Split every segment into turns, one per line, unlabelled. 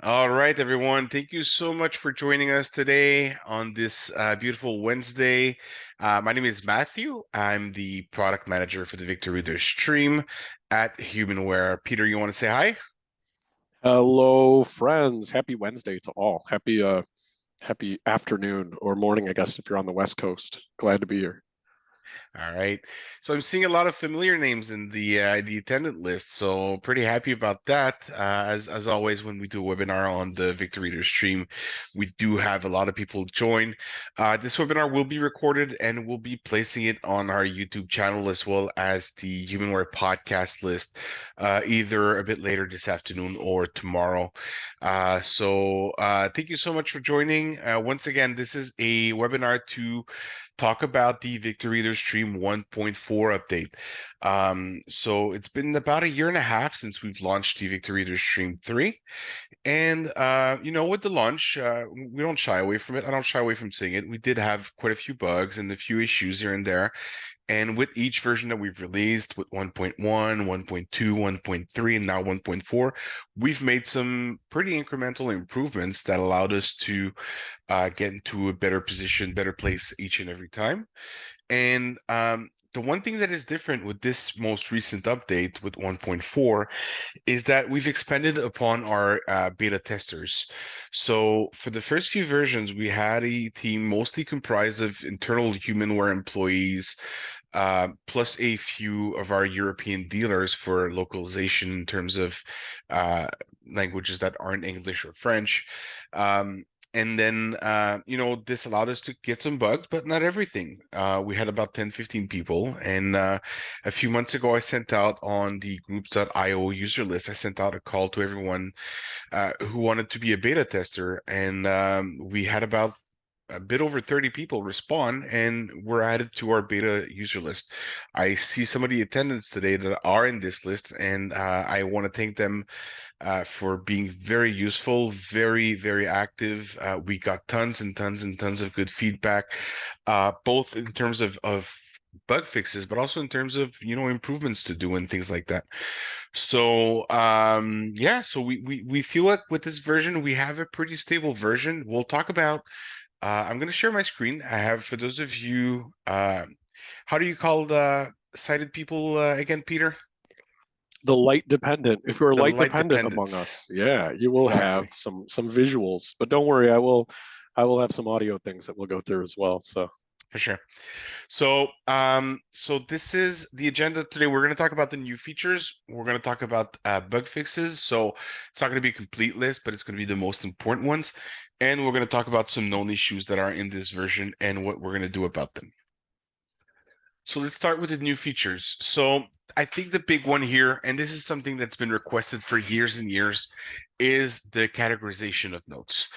All right, everyone. Thank you so much for joining us today on this beautiful Wednesday. My name is Matthew. I'm the product manager for the Victor Reader stream at Humanware. Peter, you want to say hi?
Hello, friends. Happy Wednesday to all. Happy afternoon or morning, I guess, if you're on the West Coast. Glad to be here.
All right. So I'm seeing a lot of familiar names in the attendant list, so pretty happy about that. As always, when we do a webinar on the Victor Reader stream, we do have a lot of people join. This webinar will be recorded and we'll be placing it on our YouTube channel as well as the Humanware podcast list, either a bit later this afternoon or tomorrow. Thank you so much for joining. Once again, this is a webinar to talk about the Victor Reader Stream 1.4 update. So it's been about a year and a half since we've launched the Victor Reader Stream 3. And with the launch, we don't shy away from it. I don't shy away from saying it. We did have quite a few bugs and a few issues here and there. And with each version that we've released, with 1.1, 1.2, 1.3, and now 1.4, we've made some pretty incremental improvements that allowed us to get into a better position, better place each and every time. And the one thing that is different with this most recent update with 1.4 is that we've expanded upon our beta testers. So for the first few versions, we had a team mostly comprised of internal Humanware employees, plus a few of our European dealers for localization in terms of uh, languages that aren't English or French. And then, this allowed us to get some bugs, but not everything. We had about 10, 15 people. And a few months ago, I sent out on the groups.io user list, I sent out a call to everyone who wanted to be a beta tester. And we had about a bit over 30 people respond and were added to our beta user list. I see some of the attendants today that are in this list, and I want to thank them for being very useful, very, very active. We got tons and tons and tons of good feedback, both in terms of bug fixes, but also in terms of, improvements to do and things like that. So we feel like with this version, we have a pretty stable version. We'll talk about I'm going to share my screen. I have, for those of you, how do you call the sighted people again, Peter?
The light dependent. If you're
The
light
light
dependent among
dependence.
us, yeah, you will have
Exactly,
some visuals. But don't worry, I will have some audio things that we'll go through as well. So
for sure. So this is the agenda today. We're going to talk about the new features. We're going to talk about bug fixes. So it's not going to be a complete list, but it's going to be the most important ones. And we're going to talk about some known issues that are in this version and what we're going to do about them. So let's start with the new features. So I think the big one here, and this is something that's been requested for years and years, is the categorization of notes.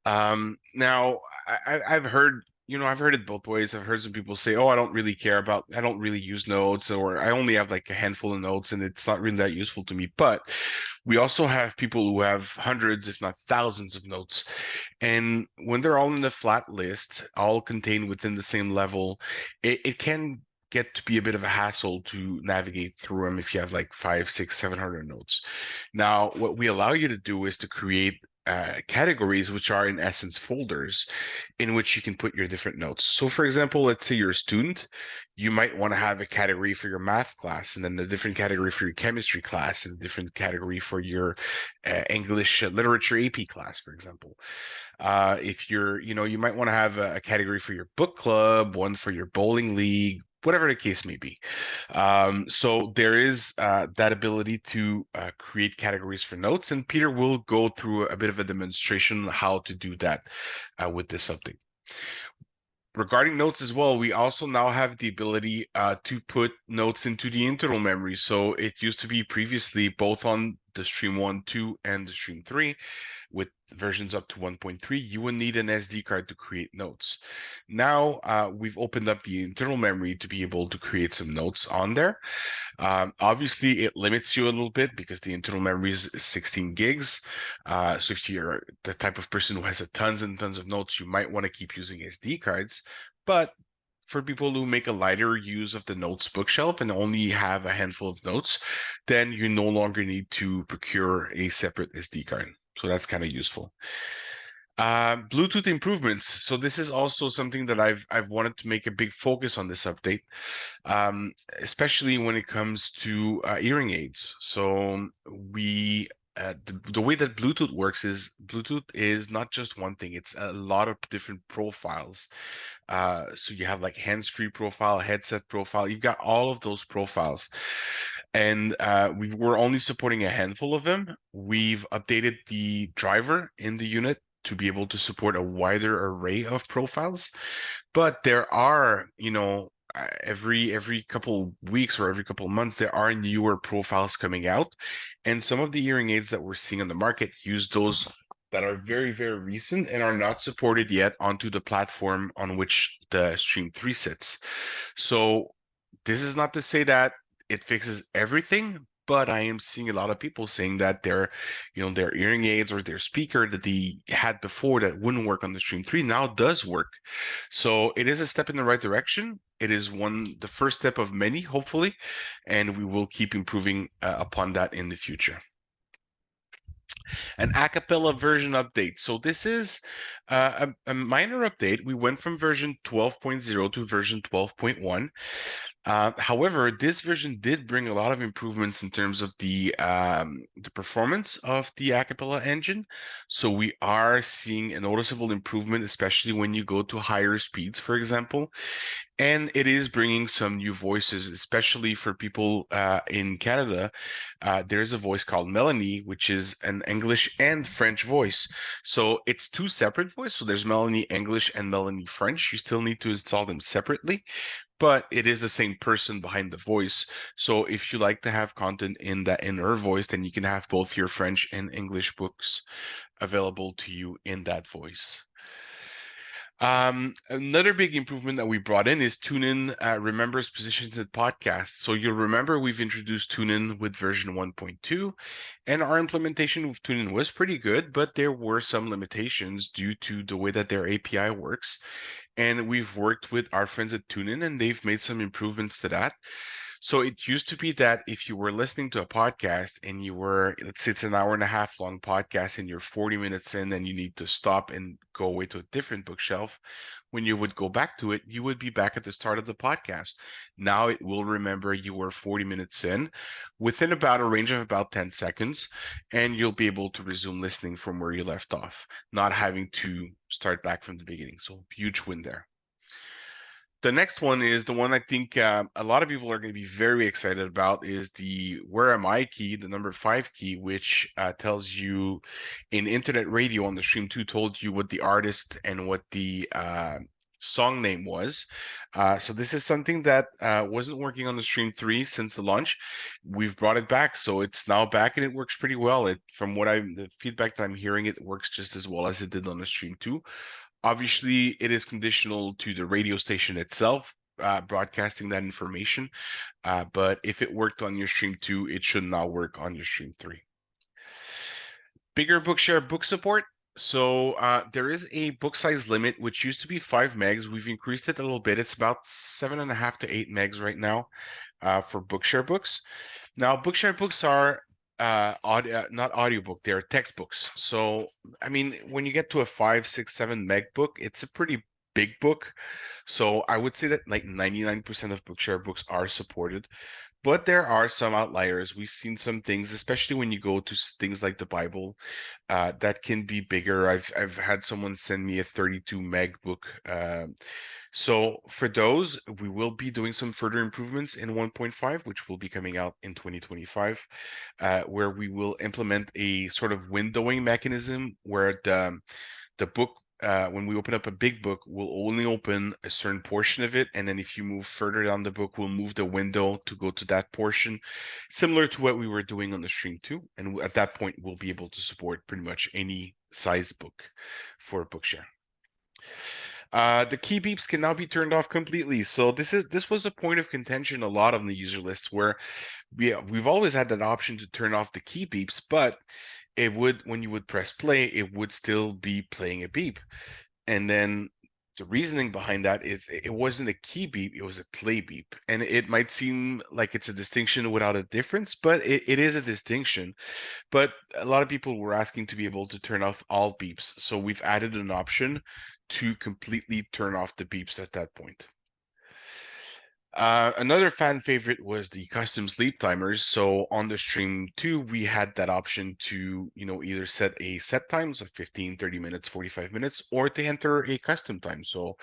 Now I've heard, I've heard it both ways. I've heard some people say, "Oh, I don't really use notes, or I only have like a handful of notes, and it's not really that useful to me." But we also have people who have hundreds, if not thousands, of notes, and when they're all in a flat list, all contained within the same level, it can get to be a bit of a hassle to navigate through them if you have like 5, 6, 700 notes. Now, what we allow you to do is to create categories, which are in essence folders, in which you can put your different notes. So, for example, let's say you're a student, you might want to have a category for your math class, and then a different category for your chemistry class, and a different category for your English literature AP class, for example. If you're, you might want to have a category for your book club, one for your bowling league, whatever the case may be. So there is that ability to create categories for notes, and Peter will go through a bit of a demonstration on how to do that with this update. Regarding notes as well, we also now have the ability to put notes into the internal memory. So it used to be previously both on the Stream 1, 2, and the Stream 3 with versions up to 1.3, you would need an SD card to create notes. Now we've opened up the internal memory to be able to create some notes on there. Obviously, it limits you a little bit because the internal memory is 16 gigs. So if you're the type of person who has tons and tons of notes, you might want to keep using SD cards. But for people who make a lighter use of the notes bookshelf and only have a handful of notes, then you no longer need to procure a separate SD card. So that's kind of useful. Bluetooth improvements. So this is also something that I've wanted to make a big focus on this update, especially when it comes to hearing aids. So the way that Bluetooth is not just one thing; it's a lot of different profiles. So you have like hands-free profile, headset profile. You've got all of those profiles, and we're only supporting a handful of them. We've updated the driver in the unit to be able to support a wider array of profiles. But there are, every couple weeks or every couple months, there are newer profiles coming out. And some of the hearing aids that we're seeing on the market use those that are very, very recent and are not supported yet onto the platform on which the Stream 3 sits. So this is not to say that it fixes everything, but I am seeing a lot of people saying that their hearing aids or their speaker that they had before that wouldn't work on the Stream 3 now does work. So it is a step in the right direction. It is the first step of many, hopefully, and we will keep improving upon that in the future. An a cappella version update. So this is a minor update. We went from version 12.0 to version 12.1. However, this version did bring a lot of improvements in terms of the performance of the Acapella engine. So we are seeing a noticeable improvement, especially when you go to higher speeds, for example. And it is bringing some new voices, especially for people in Canada. There's a voice called Melanie, which is an English and French voice. So it's two separate voices. So there's Melanie English and Melanie French. You still need to install them separately, but it is the same person behind the voice. So if you like to have content in her voice, then you can have both your French and English books available to you in that voice. Another big improvement that we brought in is TuneIn remembers positions in podcasts. So you'll remember we've introduced TuneIn with version 1.2, and our implementation with TuneIn was pretty good, but there were some limitations due to the way that their API works. And we've worked with our friends at TuneIn, and they've made some improvements to that. So it used to be that if you were listening to a podcast and let's say it's an hour and a half long podcast and you're 40 minutes in and you need to stop and go away to a different bookshelf, when you would go back to it, you would be back at the start of the podcast. Now it will remember you were 40 minutes in within about a range of about 10 seconds, and you'll be able to resume listening from where you left off, not having to start back from the beginning. So huge win there. The next one is the one I think a lot of people are going to be very excited about is the Where Am I key, the number 5 key, which tells you in internet radio on the Stream 2 told you what the artist and what the song name was. So this is something that wasn't working on the Stream 3 since the launch. We've brought it back, so it's now back and it works pretty well. The feedback that I'm hearing, it works just as well as it did on the Stream 2. Obviously, it is conditional to the radio station itself broadcasting that information. But if it worked on your Stream 2, it should now work on your Stream 3. Bigger Bookshare book support. So there is a book size limit, which used to be 5 megs. We've increased it a little bit. It's about 7.5 to 8 megs right now for Bookshare books. Now, Bookshare books are not audiobook, they're textbooks. So, I mean, when you get to a 5, 6, 7 meg book, it's a pretty big book. So I would say that like 99% of Bookshare books are supported, but there are some outliers. We've seen some things, especially when you go to things like the Bible, that can be bigger. I've had someone send me a 32 meg book. So for those, we will be doing some further improvements in 1.5, which will be coming out in 2025, where we will implement a sort of windowing mechanism where the book, when we open up a big book, will only open a certain portion of it, and then if you move further down the book, we'll move the window to go to that portion, similar to what we were doing on the Stream 2. And at that point, we'll be able to support pretty much any size book for Bookshare. The key beeps can now be turned off completely. So this was a point of contention a lot on the user lists where we've always had that option to turn off the key beeps, but it would, when you would press play, it would still be playing a beep. And then The reasoning behind that is it wasn't a key beep, it was a play beep. And it might seem like it's a distinction without a difference, but it is a distinction. But a lot of people were asking to be able to turn off all beeps. So we've added an option to completely turn off the beeps at that point. Another fan favorite was the custom sleep timers. So on the stream too, we had that option to, either set a set times of 15, 30 minutes, 45 minutes, or to enter a custom time. So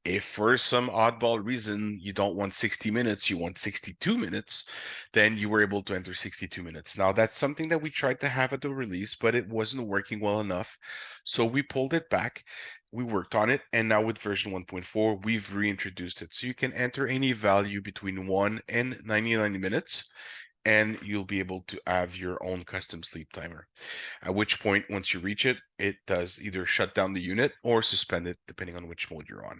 if for some oddball reason you don't want 60 minutes, you want 62 minutes, then you were able to enter 62 minutes. Now, that's something that we tried to have at the release, but it wasn't working well enough. So we pulled it back. We worked on it. And now with version 1.4, we've reintroduced it. So you can enter any value between 1 and 99 minutes, and you'll be able to have your own custom sleep timer. At which point, once you reach it, it does either shut down the unit or suspend it, depending on which mode you're on.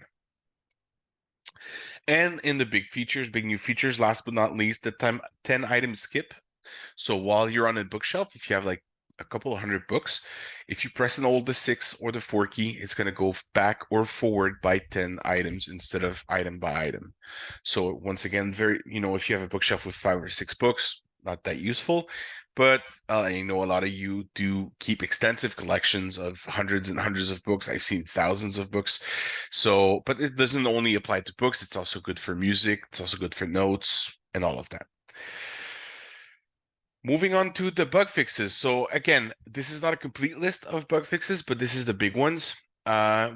And in the big new features, last but not least, the 10 item skip. So while you're on a bookshelf, if you have like a couple of hundred books, if you press and hold the 6 or the 4 key, it's going to go back or forward by 10 items instead of item by item. So once again, if you have a bookshelf with 5 or 6 books, not that useful. But I know a lot of you do keep extensive collections of hundreds and hundreds of books. I've seen thousands of books. So, but it doesn't only apply to books. It's also good for music. It's also good for notes and all of that. Moving on to the bug fixes. So again, this is not a complete list of bug fixes, but this is the big ones.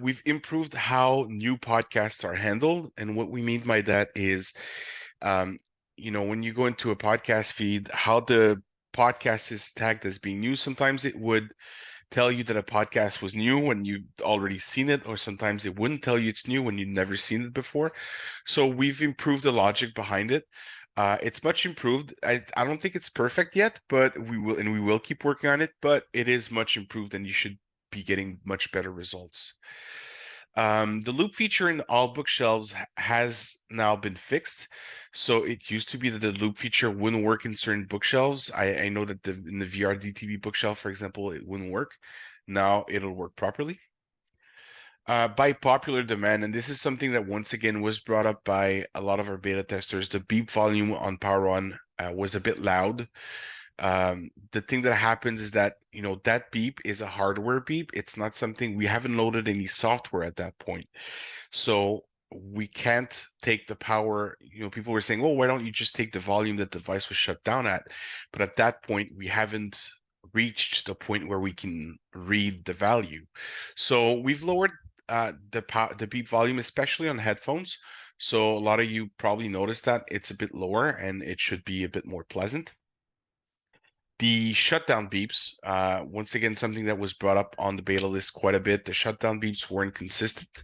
We've improved how new podcasts are handled. And what we mean by that is, when you go into a podcast feed, how the podcast is tagged as being new. Sometimes it would tell you that a podcast was new when you've already seen it, or sometimes it wouldn't tell you it's new when you've never seen it before. So we've improved the logic behind it. It's much improved. I don't think it's perfect yet, but we will keep working on it, but it is much improved and you should be getting much better results. The loop feature in all bookshelves has now been fixed. So it used to be that the loop feature wouldn't work in certain bookshelves. I know that in the VRDTV bookshelf, for example, it wouldn't work. Now it'll work properly. By popular demand, and this is something that once again was brought up by a lot of our beta testers, the beep volume on Power On was a bit loud. The thing that happens is that, that beep is a hardware beep. It's not something, we haven't loaded any software at that point. So we can't take the power. People were saying, well, why don't you just take the volume that the device was shut down at? But at that point, we haven't reached the point where we can read the value. So we've lowered the beep volume, especially on headphones. So a lot of you probably noticed that it's a bit lower and it should be a bit more pleasant. The shutdown beeps, once again, something that was brought up on the beta list quite a bit. The shutdown beeps weren't consistent.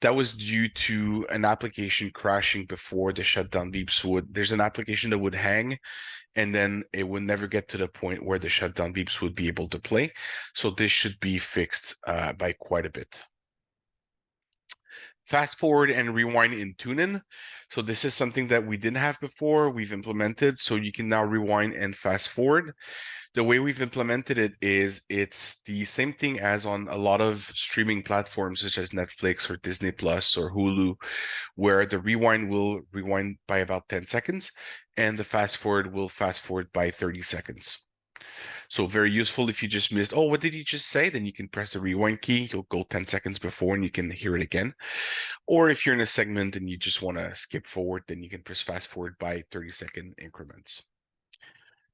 That was due to an application crashing before the shutdown beeps would. There's an application that would hang, and then it would never get to the point where the shutdown beeps would be able to play. So this should be fixed by quite a bit. Fast forward and rewind in TuneIn. So this is something that we didn't have before. We've implemented, so you can now rewind and fast forward. The way we've implemented it is it's the same thing as on a lot of streaming platforms such as Netflix or Disney Plus or Hulu, where the rewind will rewind by about 10 seconds and the fast forward will fast forward by 30 seconds. So very useful if you just missed, oh, what did he just say? Then you can press the rewind key. You'll go 10 seconds before and you can hear it again. Or if you're in a segment and you just want to skip forward, then you can press fast forward by 30-second increments.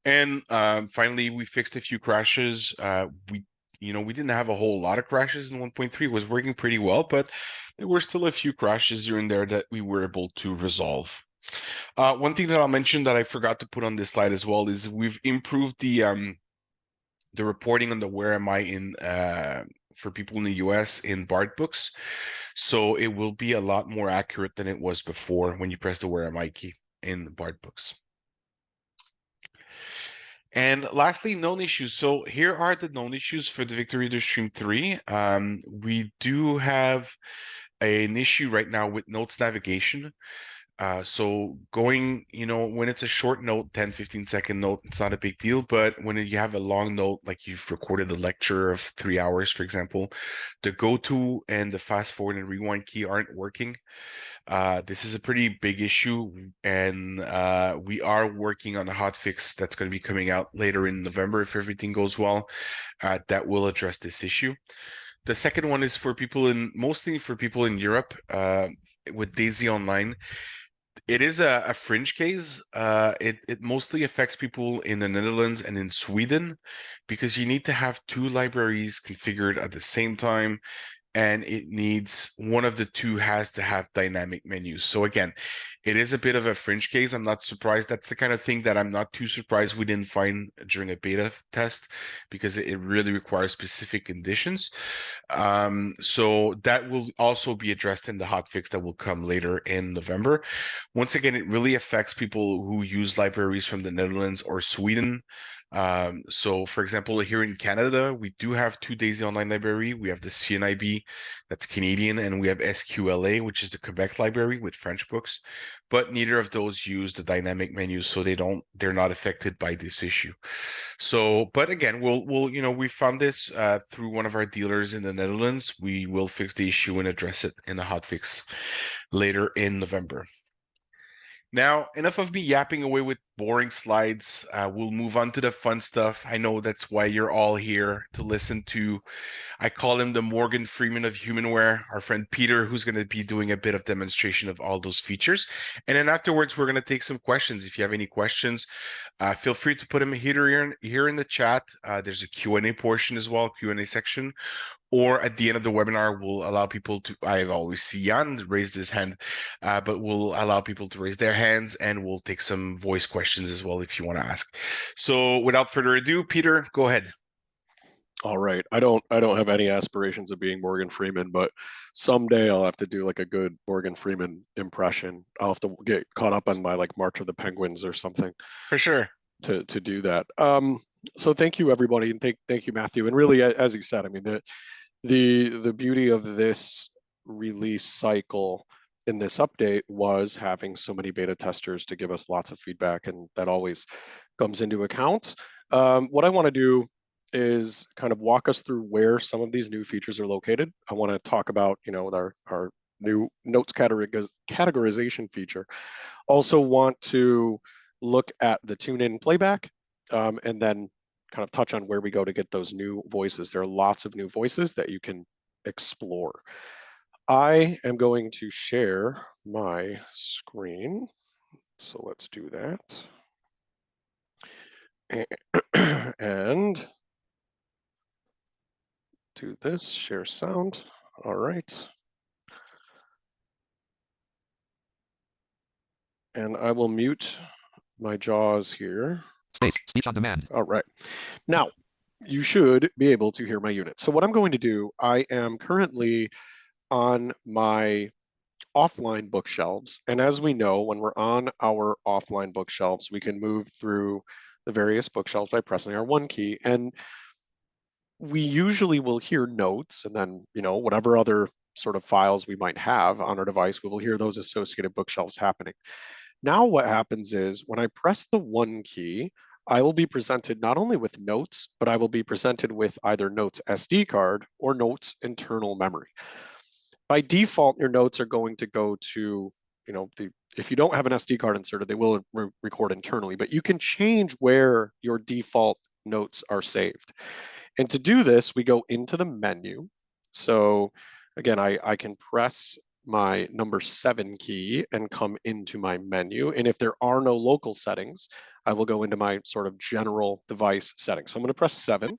And finally, we fixed a few crashes. We didn't have a whole lot of crashes in 1.3. It was working pretty well, but there were still a few crashes here and there that we were able to resolve. One thing that I'll mention that I forgot to put on this slide as well is we've improved the reporting on the where am I in for people in the US in Bard books. So it will be a lot more accurate than it was before when you press the where am I key in Bard books. And lastly, known issues. So here are the known issues for the Victor Reader Stream 3. We do have an issue right now with notes navigation. So going, when it's a short note, 10, 15-second note, it's not a big deal. But when you have a long note, like you've recorded a lecture of 3 hours, for example, the go to and the fast forward and rewind key aren't working. This is a pretty big issue, and we are working on a hot fix that's going to be coming out later in November if everything goes well, that will address this issue. The second one is mostly for people in Europe, with Daisy Online. It is a fringe case. It mostly affects people in the Netherlands and in Sweden because you need to have two libraries configured at the same time, and it needs one of the two has to have dynamic menus. So again, it is a bit of a fringe case. I'm not surprised. That's the kind of thing that I'm not too surprised we didn't find during a beta test because it really requires specific conditions. So that will also be addressed in the hotfix that will come later in November. Once again, it really affects people who use libraries from the Netherlands or Sweden. So for example, here in Canada, we do have two Daisy Online library. We have the CNIB, that's Canadian, and we have SQLA, which is the Quebec library with French books. But neither of those use the dynamic menus, so they're not affected by this issue. So, but again, we found this through one of our dealers in the Netherlands. We will fix the issue and address it in a hotfix later in November. Now, enough of me yapping away with boring slides. We'll move on to the fun stuff. I know that's why you're all here to listen to. I call him the Morgan Freeman of humanware, our friend Peter, who's going to be doing a bit of demonstration of all those features. And then afterwards, we're going to take some questions. If you have any questions, feel free to put them here in the chat. There's a Q&A portion as well, Q&A section. Or at the end of the webinar, we'll allow people to, I always see Jan raised his hand, but we'll allow people to raise their hands and we'll take some voice questions as well if you want to ask. So without further ado, Peter, go ahead.
All right. I don't have any aspirations of being Morgan Freeman, but someday I'll have to do like a good Morgan Freeman impression. I'll have to get caught up on my like March of the Penguins or something
For sure.
to do that. So thank you everybody, and thank you Matthew. And really, as you said, I mean the beauty of this release cycle in this update was having so many beta testers to give us lots of feedback, and that always comes into account. What I want to do is kind of walk us through where some of these new features are located. I want to talk about, our new notes categorization feature. Also want to look at the tune-in playback, and then kind of touch on where we go to get those new voices. There are lots of new voices that you can explore. I am going to share my screen. So let's do that. And do this, share sound. All right. And I will mute my JAWS here.
Space, speech on demand.
All right. Now, you should be able to hear my unit. So what I'm going to do, I am currently on my offline bookshelves. And as we know, when we're on our offline bookshelves, we can move through the various bookshelves by pressing our one key. And we usually will hear notes, and then, whatever other sort of files we might have on our device, we will hear those associated bookshelves happening. Now what happens is when I press the one key, I will be presented not only with notes, but I will be presented with either notes SD card or notes internal memory. By default, your notes are going to go to, if you don't have an SD card inserted, they will record internally, but you can change where your default notes are saved. And to do this, we go into the menu. So again, I can press my number 7 key and come into my menu. And if there are no local settings, I will go into my sort of general device settings. So I'm going to press 7.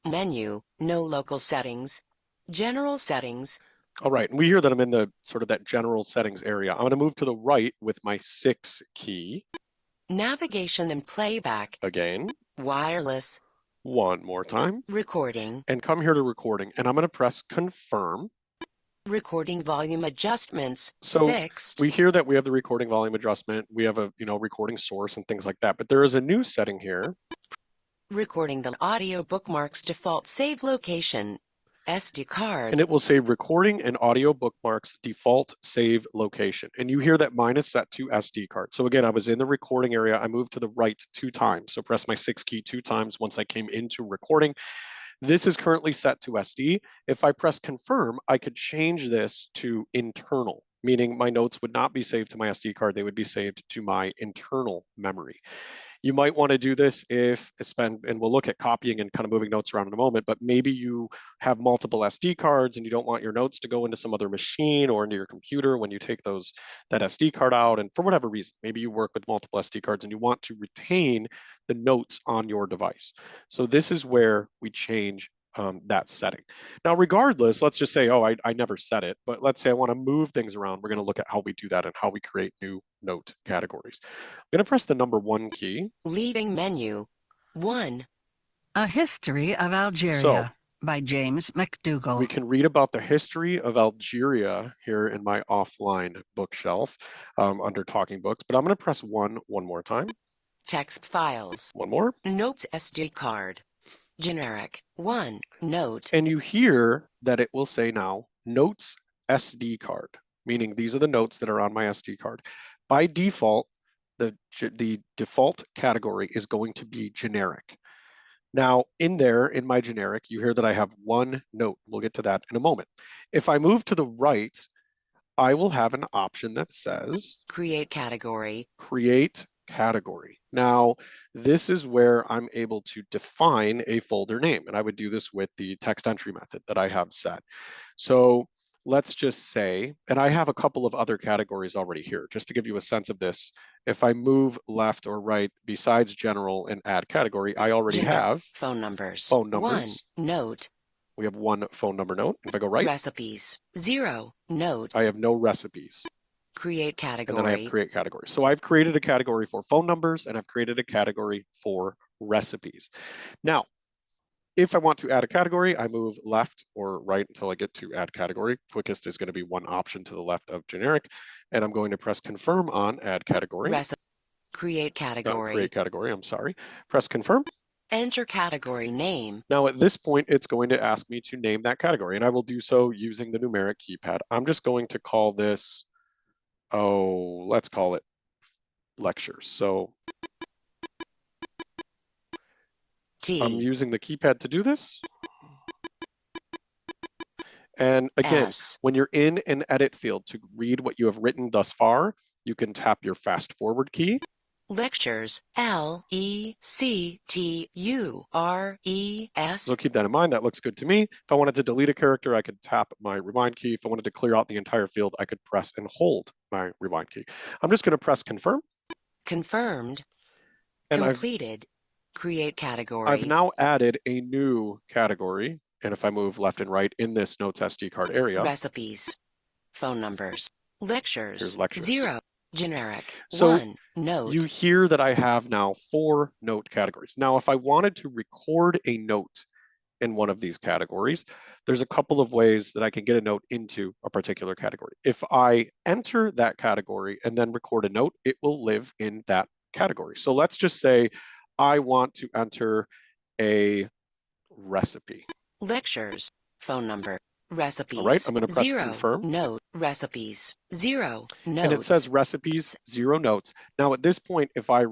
Menu, no local settings, general settings.
All right, and we hear that I'm in the sort of that general settings area. I'm going to move to the right with my 6 key.
Navigation and playback.
Again.
Wireless.
One more time.
Recording.
And come here to recording, and I'm going to press confirm.
Recording volume adjustments.
So
fixed.
We hear that we have the recording volume adjustment. We have a recording source and things like that. But there is a new setting here.
Recording the audio bookmarks default save location. SD card.
And it will say recording and audio bookmarks default save location. And you hear that mine is set to SD card. So again, I was in the recording area. I moved to the right 2 times. So press my 6 key 2 times once I came into recording. This is currently set to SD. If I press confirm, I could change this to internal, meaning my notes would not be saved to my SD card. They would be saved to my internal memory. You might want to do this if and we'll look at copying and kind of moving notes around in a moment, but maybe you have multiple SD cards and you don't want your notes to go into some other machine or into your computer when you take that SD card out. And for whatever reason, maybe you work with multiple SD cards and you want to retain the notes on your device. So this is where we change that setting. Now, regardless, let's just say, oh, I never set it, but let's say I want to move things around. We're going to look at how we do that and how we create new note categories. I'm going to press the number 1 key.
Leaving menu. 1.
A History of Algeria by James McDougall.
We can read about the history of Algeria here in my offline bookshelf under talking books, but I'm going to press 1 more time.
Text files.
1 more.
Notes SD card. Generic. 1. Note.
And you hear that it will say now notes SD card, meaning these are the notes that are on my SD card. By default, the default category is going to be generic. Now, in my generic, you hear that I have 1 note. We'll get to that in a moment. If I move to the right, I will have an option that says
Create category.
Create category. Now, this is where I'm able to define a folder name, and I would do this with the text entry method that I have set. So let's just say, and I have a couple of other categories already here, just to give you a sense of this. If I move left or right, besides general and add category, I already have
phone numbers. 1. Note.
We have 1 phone number note. If I go right,
recipes. 0. Notes.
I have no recipes.
Create category.
And then I have create category. So I've created a category for phone numbers and I've created a category for recipes. Now, if I want to add a category, I move left or right until I get to add category. Quickest is going to be 1 option to the left of generic. And I'm going to press confirm on add category.
Create category.
Create category, I'm sorry. Press confirm.
Enter category name.
Now at this point, it's going to ask me to name that category, and I will do so using the numeric keypad. I'm just going to call this, let's call it lectures. So I'm using the keypad to do this. And again, when you're in an edit field to read what you have written thus far, you can tap your fast forward key.
Lectures, LECTURES.
So keep that in mind. That looks good to me. If I wanted to delete a character, I could tap my rewind key. If I wanted to clear out the entire field, I could press and hold my rewind key. I'm just going to press confirm.
Confirmed.
And
completed. Create category.
I've now added a new category. And if I move left and right in this notes SD card area.
Recipes. Phone numbers. Lectures.
Here's lectures.
0. Generic.
So
1. Note.
You hear that I have now 4 note categories. Now, if I wanted to record a note in one of these categories, there's a couple of ways that I can get a note into a particular category. If I enter that category and then record a note, it will live in that category. So let's just say I want to enter a recipe.
Lectures. Phone number. Recipes.
All right, I'm going to press
0.
confirm.
Note. Recipes. 0. Notes.
And it says recipes, 0 notes. Now at this point, if I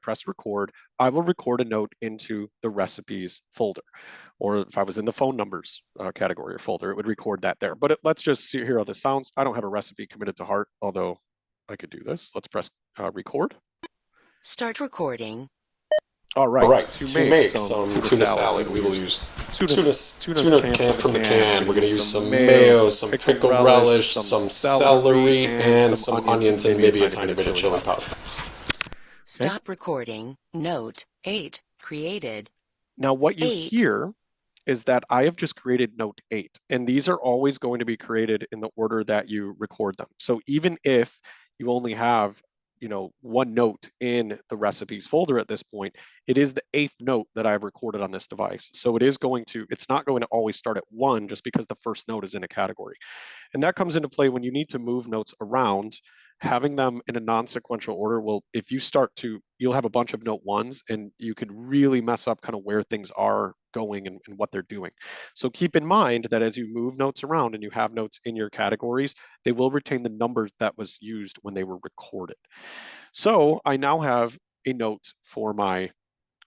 press record, I will record a note into the recipes folder. Or if I was in the phone numbers category or folder, it would record that there. But let's just hear how this sounds. I don't have a recipe committed to heart, although I could do this. Let's press record.
Start recording.
All right.
To make some tuna salad, we will use tuna can from the can. We're going to use some mayo, some pickle relish, some celery, and some onions, and maybe a tiny bit of chili powder.
Stop recording. Note 8. Created.
Now what you hear is that I have just created note 8, and these are always going to be created in the order that you record them. So even if you only have 1 note in the recipes folder at this point, it is the 8th note that I've recorded on this device. So it's not going to always start at 1 just because the first note is in a category. And that comes into play when you need to move notes around. having them in a non-sequential order will, if you start to, you'll have a bunch of note ones and you could really mess up kind of where things are going and what they're doing. So keep in mind that as you move notes around and you have notes in your categories, they will retain the numbers that was used when they were recorded. So I now have a note for my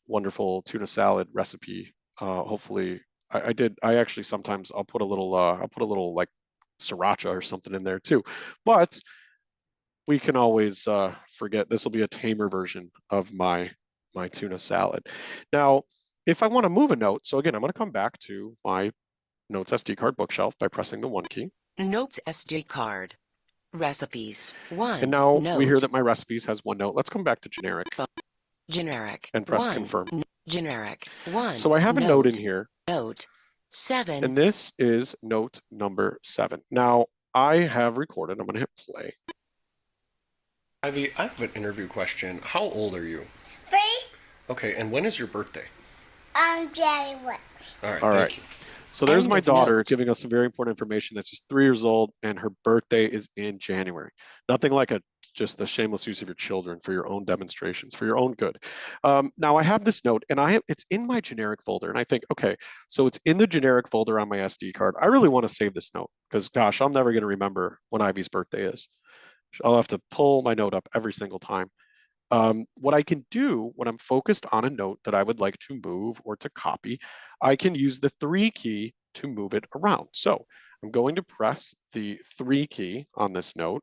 wonderful tuna salad recipe. Hopefully I actually sometimes I'll put a little like sriracha or something in there too, but we can always forget. This will be a tamer version of my tuna salad. Now, if I want to move a note, so again, I'm going to come back to my Notes SD card bookshelf by pressing the 1 key.
Notes SD card. Recipes. 1.
And now
note.
we hear that my recipes has 1 note. Let's come back to generic.
Generic.
And press
1.
confirm.
Generic. 1.
So I have a note in here.
Note 7.
And this is note number 7. Now I have recorded. I'm going to hit play.
Ivy, I have an interview question. How old are you?
3.
Okay, and when is your birthday?
January.
All right,
All right.
thank you.
So there's
End
my
of
daughter
note.
giving us some very important information that she's 3 years old and her birthday is in January. Nothing like just the shameless use of your children for your own demonstrations, for your own good. Now I have this note and it's in my generic folder and I think, okay, so it's in the generic folder on my SD card. I really want to save this note because gosh, I'm never going to remember when Ivy's birthday is. I'll have to pull my note up every single time. What I can do when I'm focused on a note that I would like to move or to copy, I can use the 3 key to move it around. So I'm going to press the 3 key on this note.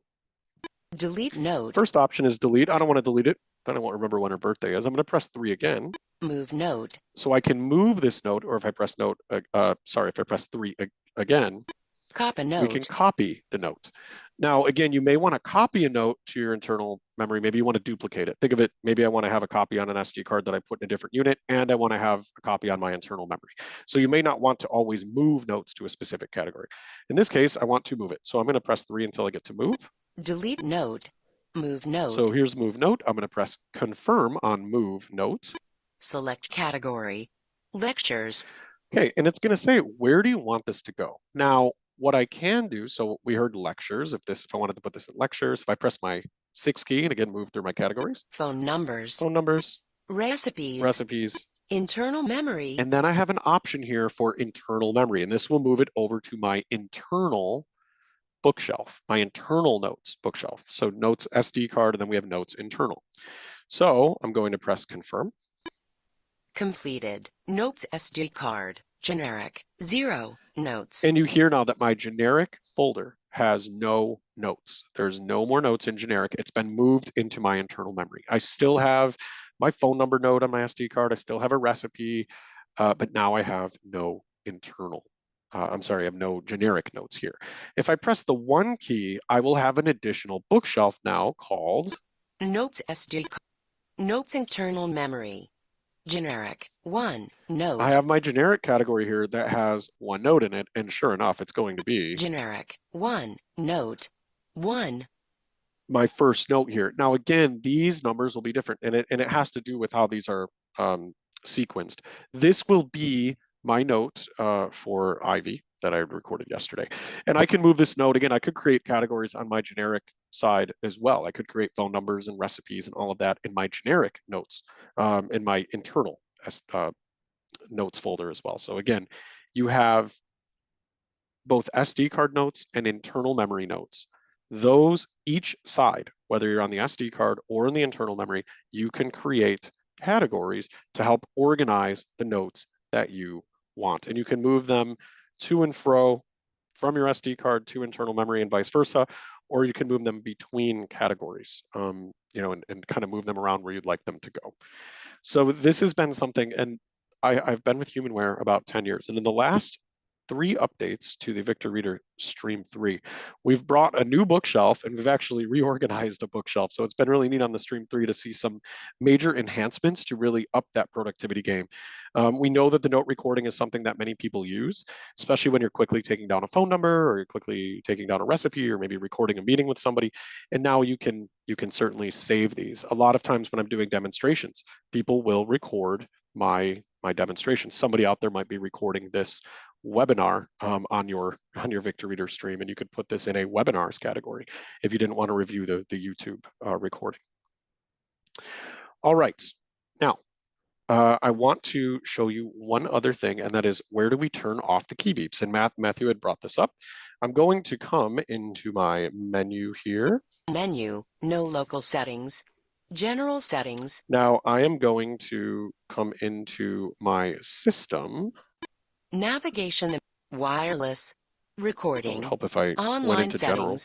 Delete note.
First option is delete. I don't want to delete it. Then I won't remember when her birthday is. I'm going to press 3 again.
Move note.
So I can move this note, or if I press note, if I press 3 again,
Copy note.
we can copy the note. Now, again, you may want to copy a note to your internal memory. Maybe you want to duplicate it. Think of it, maybe I want to have a copy on an SD card that I put in a different unit, and I want to have a copy on my internal memory. So you may not want to always move notes to a specific category. In this case, I want to move it. So I'm going to press 3 until I get to move.
Delete note. Move note.
So here's move note. I'm going to press confirm on move note.
Select category. Lectures.
Okay, and it's going to say, where do you want this to go? Now, what I can do, so we heard lectures. If I wanted to put this in lectures, if I press my 6 key and again move through my categories.
Phone numbers.
Phone numbers.
Recipes. Internal memory.
And then I have an option here for internal memory, and this will move it over to my internal bookshelf, my internal notes bookshelf. So notes SD card, and then we have notes internal. So I'm going to press confirm.
Completed. Notes SD card. Generic. 0 notes.
And you hear now that my generic folder has no notes. There's no more notes in generic. It's been moved into my internal memory. I still have my phone number note on my SD card. I still have a recipe, but now I have no internal. I have no generic notes here. If I press the 1 key, I will have an additional bookshelf now called
Notes SD card. Notes internal memory. Generic. 1 note.
I have my generic category here that has 1 note in it, and sure enough, it's going to be
Generic. 1 note. 1.
My first note here. Now, again, these numbers will be different, and it has to do with how these are sequenced. This will be my note for Ivy that I recorded yesterday. And I can move this note again. I could create categories on my generic side as well. I could create phone numbers and recipes and all of that in my generic notes, in my internal notes folder as well. So again, you have both SD card notes and internal memory notes. Those each side, whether you're on the SD card or in the internal memory, you can create categories to help organize the notes that you want. And you can move them to and fro from your SD card to internal memory and vice versa, or you can move them between categories, and kind of move them around where you'd like them to go. So this has been something, and I've been with Humanware about 10 years. And in the last 3 updates to the Victor Reader Stream 3, we've brought a new bookshelf, and we've actually reorganized a bookshelf. So it's been really neat on the Stream 3 to see some major enhancements to really up that productivity game. We know that the note recording is something that many people use, especially when you're quickly taking down a phone number, or you're quickly taking down a recipe, or maybe recording a meeting with somebody. And now you can certainly save these. A lot of times when I'm doing demonstrations, people will record my demonstration. Somebody out there might be recording this webinar on your Victor Reader stream, and you could put this in a webinars category if you didn't want to review the YouTube recording. All right, now I want to show you one other thing, and that is, where do we turn off the key beeps? And Matthew had brought this up. I'm going to come into my menu here.
Menu, no local settings, general settings.
Now I am going to come into my system.
Navigation, wireless, recording.
It would help if I
online
went into
settings,
general.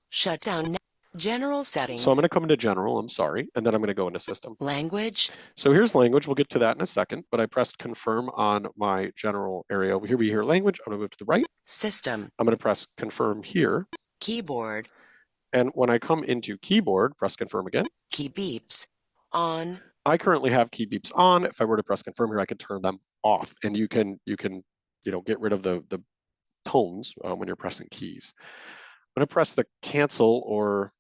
Shutdown, general settings.
So I'm going to come into general, I'm sorry, and then I'm going to go into system.
Language.
So here's language. We'll get to that in a second, but I pressed confirm on my general area. Here we hear language. I'm going to move to the right.
System.
I'm going to press confirm here.
Keyboard.
And when I come into keyboard, press confirm again.
Key beeps. On.
I currently have key beeps on. If I were to press confirm here, I could turn them off, and you can get rid of the tones when you're pressing keys. I'm going to press the cancel or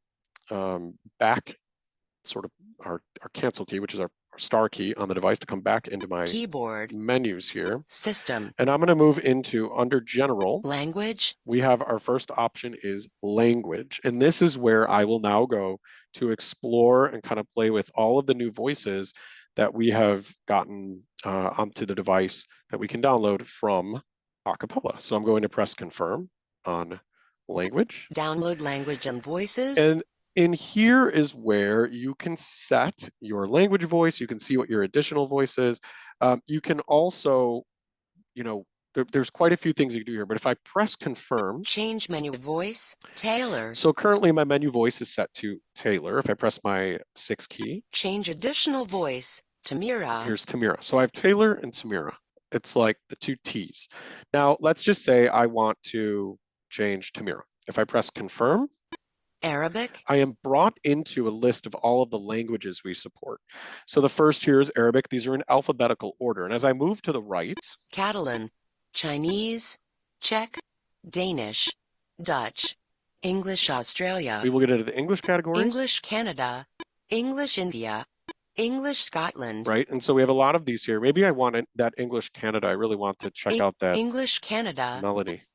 back, sort of our cancel key, which is our star key on the device, to come back into my
keyboard
menus here.
System.
And I'm going to move into under general.
Language.
We have our first option is language. And this is where I will now go to explore and kind of play with all of the new voices that we have gotten onto the device that we can download from Acapella. So I'm going to press confirm on language.
Download language and voices.
And in here is where you can set your language voice. You can see what your additional voice is. You can also, there's quite a few things you can do here, but if I press confirm.
Change menu voice, Taylor.
So currently my menu voice is set to Taylor. If I press my 6 key.
Change additional voice, Tamira.
Here's Tamira. So I have Taylor and Tamira. It's like the 2 T's. Now let's just say I want to change Tamira. If I press confirm.
Arabic.
I am brought into a list of all of the languages we support. So the first here is Arabic. These are in alphabetical order. And as I move to the right.
Catalan, Chinese, Czech, Danish, Dutch, English Australia.
We will get into the English categories.
English Canada, English India, English Scotland.
Right. And so we have a lot of these here. Maybe I want that English Canada. I really want to check out that
English Canada.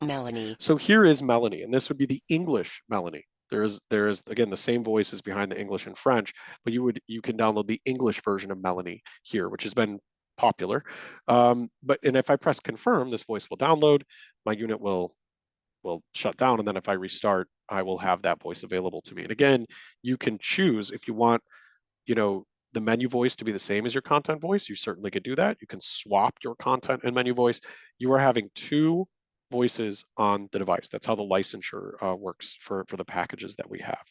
Melanie. So here is Melanie, and this would be the English Melanie. There is again the same voices behind the English and French, but you can download the English version of Melanie here, which has been popular. And if I press confirm, this voice will download. My unit will shut down, and then if I restart, I will have that voice available to me. And again, you can choose if you want, the menu voice to be the same as your content voice. You certainly could do that. You can swap your content and menu voice. You are having 2 voices on the device. That's how the licensure works for the packages that we have.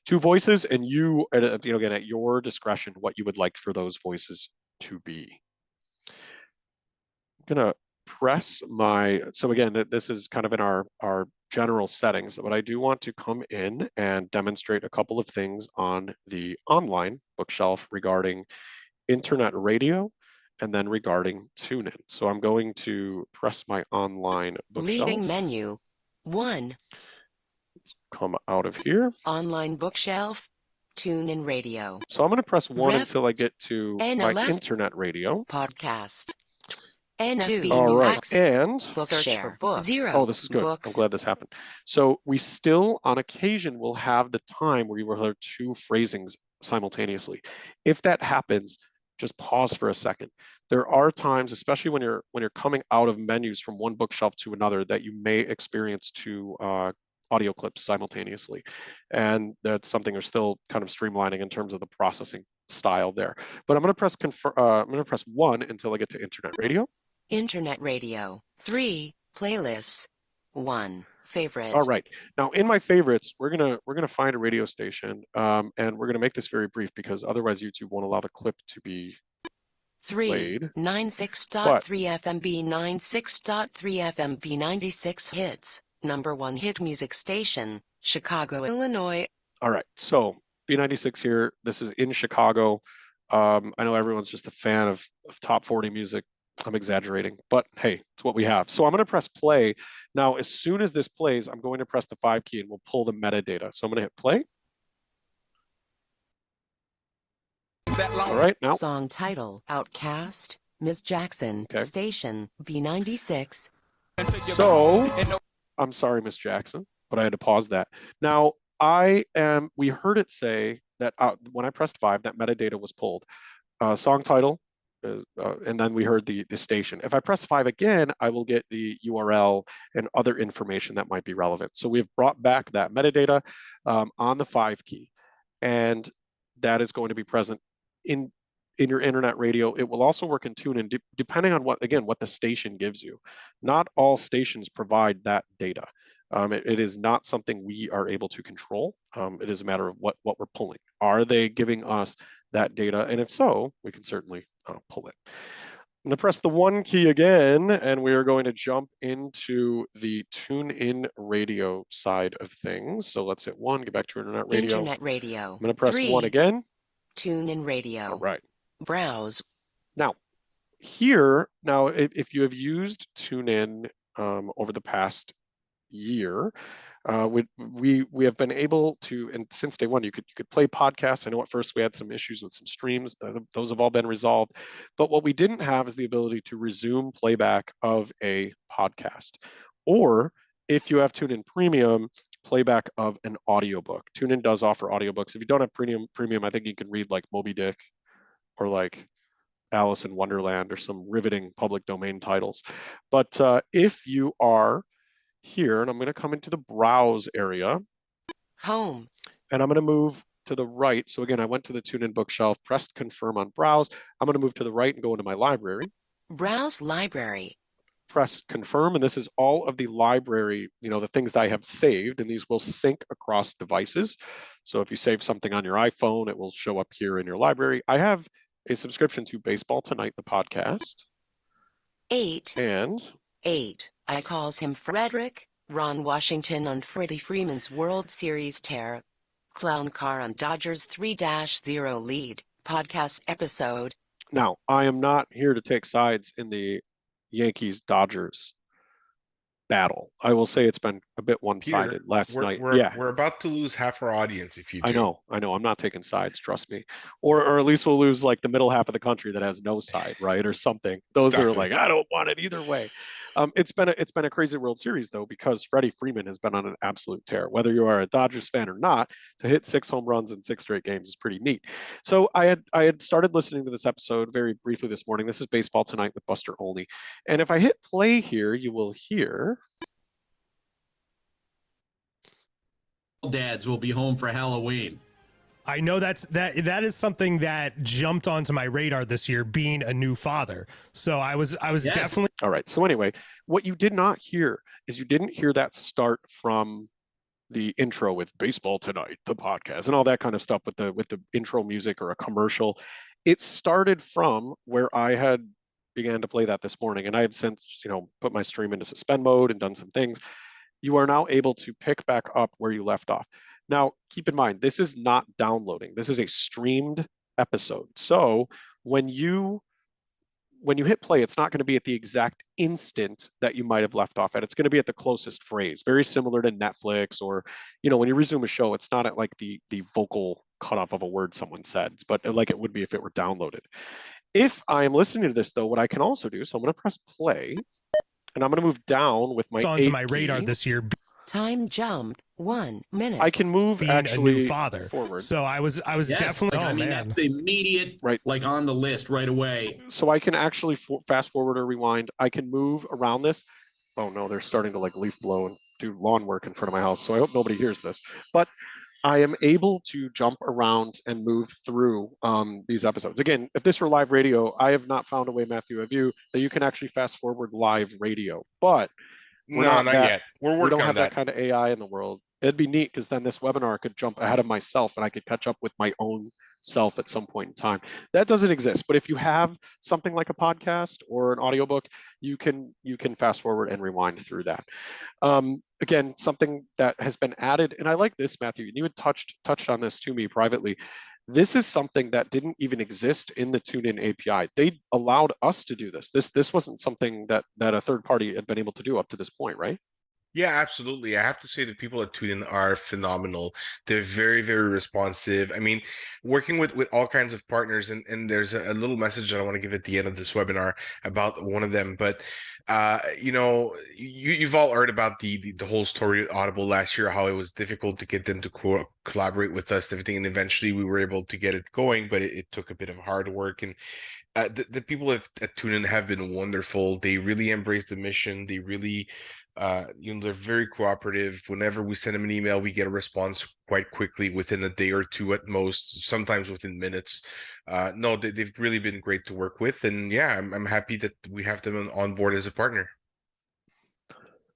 2 voices, and you, again, at your discretion, what you would like for those voices to be. I'm gonna press so again, this is kind of in our general settings, but I do want to come in and demonstrate a couple of things on the online bookshelf regarding internet radio and then regarding TuneIn. So I'm going to press my online bookshelf.
Leaving menu. 1.
Let's come out of here.
Online bookshelf. TuneIn radio.
So I'm going to press 1 until I get to my internet radio.
Podcast. N2.
All right. And
search for books. 0.
Oh, this is good. Books. I'm glad this happened. So we still, on occasion, will have the time where you will hear 2 phrasings simultaneously. If that happens, just pause for a second. There are times, especially when you're coming out of menus from one bookshelf to another, that you may experience 2 audio clips simultaneously, and that's something we're still kind of streamlining in terms of the processing style there. But I'm going to press confirm. I'm going to press 1 until I get to internet radio.
Internet radio. 3 playlists. 1 favorites.
All right. Now in my favorites, we're gonna find a radio station, and we're gonna make this very brief because otherwise YouTube won't allow the clip to be
3
played.
96.3 FMB 96.3 FMB 96 hits. Number 1 hit music station, Chicago, Illinois. All
right. So B96 here. This is in Chicago. I know everyone's just a fan of top 40 music. I'm exaggerating, but hey, it's what we have. So I'm going to press play. Now, as soon as this plays, I'm going to press the 5 key and we'll pull the metadata. So I'm going to hit play. All right, now.
Song title, Outcast, Miss Jackson,
Okay.
station B96.
So, I'm sorry, Miss Jackson, but I had to pause that. Now, we heard it say that when I pressed 5, that metadata was pulled. Song title, and then we heard the station. If I press 5 again, I will get the URL and other information that might be relevant. So we've brought back that metadata on the 5 key, and that is going to be present in your internet radio. It will also work in TuneIn, depending on what the station gives you. Not all stations provide that data. It is not something we are able to control. It is a matter of what we're pulling. Are they giving us that data? And if so, we can certainly pull it. I'm going to press the 1 key again, and we are going to jump into the TuneIn radio side of things. So let's hit 1, get back to internet radio.
Internet radio.
I'm going to press
3.
1 again.
TuneIn radio.
All right.
Browse.
Now, if you have used TuneIn over the past year, we have been able to, and since day one, you could play podcasts. I know at first we had some issues with some streams. Those have all been resolved. But what we didn't have is the ability to resume playback of a podcast. Or if you have TuneIn Premium, playback of an audiobook. TuneIn does offer audiobooks. If you don't have premium, I think you can read like Moby Dick or like Alice in Wonderland or some riveting public domain titles. But if you are here, and I'm going to come into the browse area.
Home.
And I'm going to move to the right. So again, I went to the TuneIn bookshelf, pressed confirm on browse. I'm going to move to the right and go into my library.
Browse library.
Press confirm, and this is all of the library, the things that I have saved, and these will sync across devices. So if you save something on your iPhone, it will show up here in your library. I have a subscription to Baseball Tonight, the podcast.
8.
And
8. I calls him Frederick. Ron Washington on Freddie Freeman's World Series tear. Clown car on Dodgers 3-0 lead. Podcast episode.
Now, I am not here to take sides in the Yankees-Dodgers battle. I will say it's been a bit one-sided last night.
We're about to lose half our audience if you do.
I know. I'm not taking sides, trust me. Or at least we'll lose like the middle half of the country that has no side, right? Or something. Those are like, I don't want it either way. It's been a crazy World Series though, because Freddie Freeman has been on an absolute tear. Whether you are a Dodgers fan or not, to hit 6 home runs in 6 straight games is pretty neat. So I had started listening to this episode very briefly this morning. This is Baseball Tonight with Buster Olney. And if I hit play here, you will hear
dads will be home for Halloween.
I know that is something that jumped onto my radar this year, being a new father. So I was yes. Definitely.
All right. So anyway, what you did not hear is you didn't hear that start from the intro with Baseball Tonight, the podcast, and all that kind of stuff with the intro music or a commercial. It started from where I had began to play that this morning, and I had since put my stream into suspend mode and done some things. You are now able to pick back up where you left off. Now, keep in mind, this is not downloading. This is a streamed episode. So when you hit play, it's not going to be at the exact instant that you might have left off at. It's going to be at the closest phrase, very similar to Netflix or, when you resume a show, it's not at like the vocal cutoff of a word someone said, but like it would be if it were downloaded. If I am listening to this, though, what I can also do, so I'm going to press play. And I'm going to move down with my
onto my radar this year.
Time jump 1 minute.
I can move
being
actually
a new father
forward.
So I was yes, definitely.
Like, that's the immediate,
right,
like on the list right away.
So I can actually fast forward or rewind. I can move around this. Oh no, they're starting to like leaf blow and do lawn work in front of my house. So I hope nobody hears this. But I am able to jump around and move through these episodes. Again, if this were live radio, I have not found a way, Matthew, have you, that you can actually fast forward live radio. But
not yet.
We don't have that kind of AI in the world. It'd be neat because then this webinar could jump ahead of myself and I could catch up with my own self at some point in time. That doesn't exist. But if you have something like a podcast or an audiobook, you can fast forward and rewind through that. Again, something that has been added, and I like this, Matthew, and you had touched on this to me privately. This is something that didn't even exist in the TuneIn API. They allowed us to do this. This wasn't something that a third party had been able to do up to this point, right?
Yeah, absolutely. I have to say the people at TuneIn are phenomenal. They're very, very responsive. I mean, working with all kinds of partners, and there's a little message that I want to give at the end of this webinar about one of them. But you've all heard about the whole story at Audible last year, how it was difficult to get them to collaborate with us, and everything, and eventually we were able to get it going, but it took a bit of hard work. And the people at TuneIn have been wonderful. They really embrace the mission. They really, they're very cooperative. Whenever we send them an email, we get a response quite quickly, within a day or two at most, sometimes within minutes. No, they've really been great to work with, and yeah, I'm happy that we have them on board as a partner.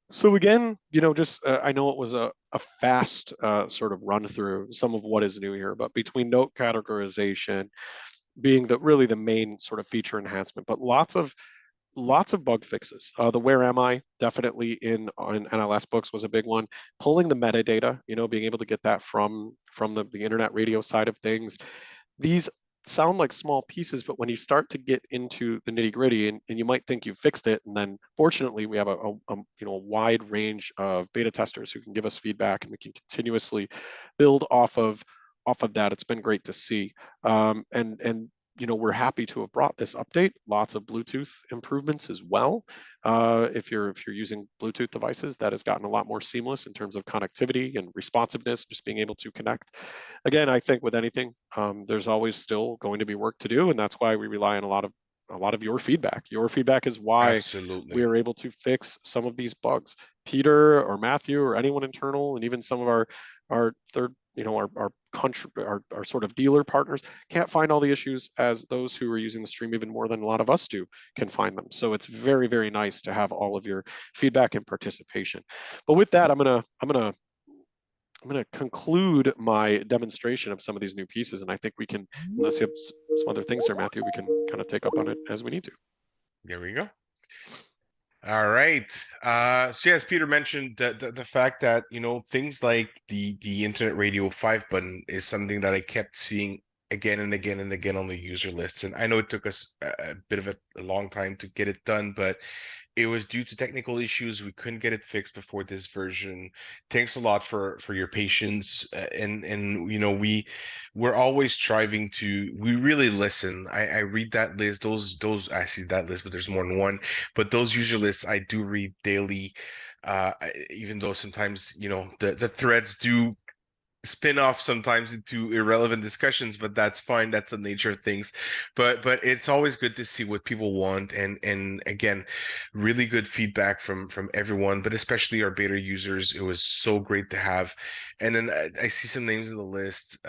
So again, just I know it was a fast sort of run through some of what is new here, but between note categorization being really the main sort of feature enhancement, but lots of bug fixes. The where am I definitely in NLS books was a big one. Pulling the metadata, being able to get that from the internet radio side of things. These sound like small pieces, but when you start to get into the nitty gritty, and you might think you've fixed it, and then fortunately we have a wide range of beta testers who can give us feedback, and we can continuously build off of that. It's been great to see, and we're happy to have brought this update. Lots of Bluetooth improvements as well. If you're using Bluetooth devices, that has gotten a lot more seamless in terms of connectivity and responsiveness, just being able to connect. Again, I think with anything, there's always still going to be work to do, and that's why we rely on a lot of your feedback. Your feedback is why
Absolutely.
we are able to fix some of these bugs. Peter or Matthew or anyone internal, and even some of our third, our sort of dealer partners can't find all the issues as those who are using the stream even more than a lot of us do can find them. So it's very, very nice to have all of your feedback and participation. But with that, I'm gonna conclude my demonstration of some of these new pieces, and I think we can, unless you have some other things there, Matthew, we can kind of take up on it as we need to.
There we go. All right. So yes, Peter mentioned the fact that things like the Internet Radio 5 button is something that I kept seeing again and again and again on the user lists, and I know it took us a bit of a long time to get it done, but it was due to technical issues. We couldn't get it fixed before this version. Thanks a lot for your patience, and we're always striving to. We really listen. I read that list. Those I see that list, but there's more than one. But those user lists I do read daily. Even though sometimes the threads do spin off sometimes into irrelevant discussions, but that's fine. That's the nature of things. But it's always good to see what people want, and again, really good feedback from everyone, but especially our beta users. It was so great to have. And then I see some names in the list,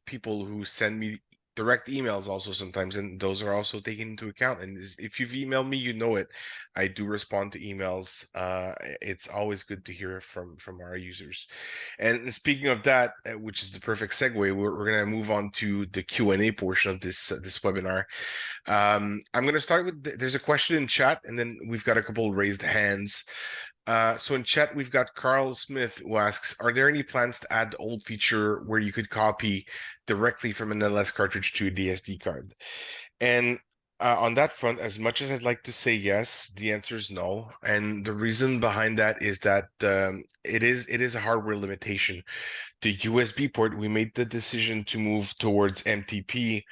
people who send me direct emails also sometimes, and those are also taken into account. And if you've emailed me, you know it. I do respond to emails. It's always good to hear from our users. And speaking of that, which is the perfect segue, we're gonna move on to the Q&A portion of this webinar. I'm gonna start with there's a question in chat, and then we've got a couple raised hands. So in chat, we've got Carl Smith who asks, are there any plans to add the old feature where you could copy directly from an NLS cartridge to a DSD card? And on that front, as much as I'd like to say yes, the answer is no. And the reason behind that is that it is a hardware limitation. The USB port, we made the decision to move towards MTP,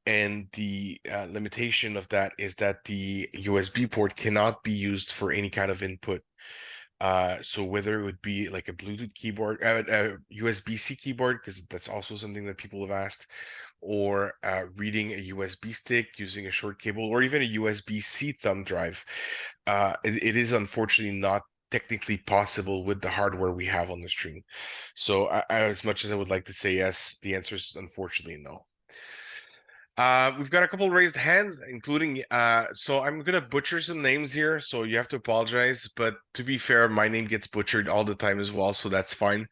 and the limitation of that is that the USB port cannot be used for any kind of input. So whether it would be like a Bluetooth keyboard, a USB-C keyboard, because that's also something that people have asked, or reading a USB stick using a short cable, or even a USB-C thumb drive, it is unfortunately not technically possible with the hardware we have on the stream. So as much as I would like to say yes, the answer is unfortunately no. We've got a couple raised hands, including so I'm gonna butcher some names here, so you have to apologize, but to be fair, my name gets butchered all the time as well, so that's fine.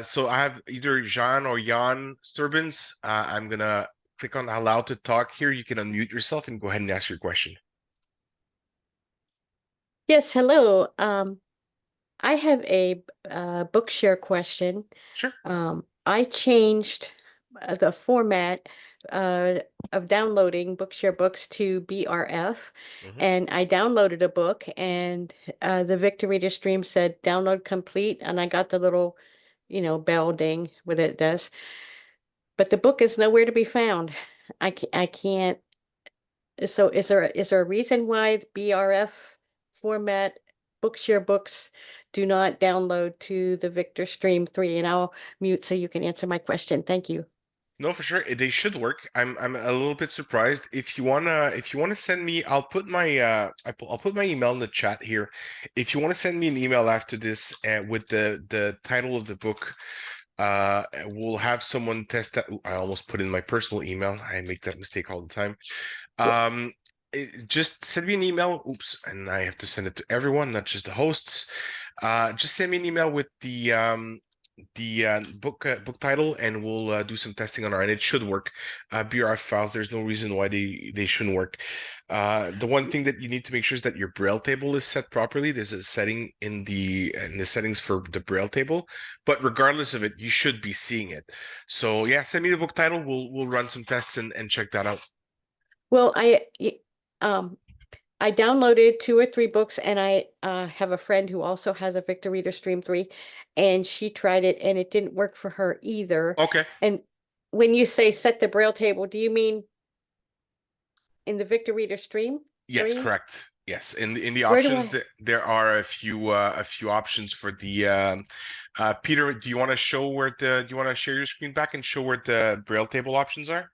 So I have either Jean or Jan Sturbins. I'm gonna click on allow to talk here. You can unmute yourself and go ahead and ask your question.
Yes, hello. I have a Bookshare question.
Sure.
I changed the format of downloading Bookshare books to BRF,
Mhm.
and I downloaded a book, and the Victor Reader stream said download complete, and I got the little, bell ding what it does. But the book is nowhere to be found. I can't. So is there a reason why the BRF format Bookshare books do not download to the Victor Stream 3? And I'll mute so you can answer my question. Thank you.
No, for sure. They should work. I'm a little bit surprised. If you wanna send me, I'll put my I'll put my email in the chat here. If you want to send me an email after this with the title of the book, we'll have someone test that. Ooh, I almost put in my personal email. I make that mistake all the time. Just send me an email. Oops, and I have to send it to everyone, not just the hosts. Just send me an email with the book title, and we'll do some testing on our end. It should work. BRF files, there's no reason why they shouldn't work. The one thing that you need to make sure is that your Braille table is set properly. There's a setting in the settings for the Braille table, but regardless of it, you should be seeing it. So yeah, send me the book title. We'll run some tests and check that out.
Well, I downloaded 2 or 3 books, and I have a friend who also has a Victor Reader Stream 3, and she tried it, and it didn't work for her either.
Okay.
And when you say set the Braille table, do you mean in the Victor Reader Stream 3?
Yes, correct. Yes, in the
Where do
options, there are a few options for the. Peter, do you want to show do you want to share your screen back and show where the Braille table options are?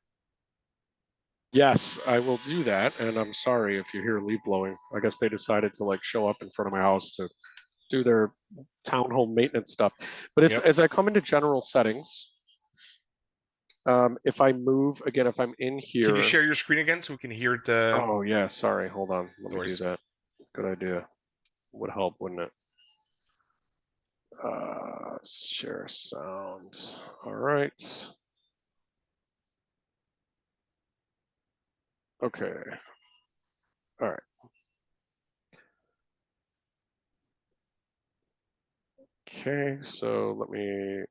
Yes, I will do that. And I'm sorry if you hear leaf blowing. I guess they decided to show up in front of my house to do their townhome maintenance stuff. But as I come into general settings, if I move again, if I'm in here.
Can you share your screen again so we can hear the?
Oh yeah, sorry. Hold on. Let me do that. Good idea. Would help, wouldn't it? Share sound. All right. Okay. All right. Okay, so let me.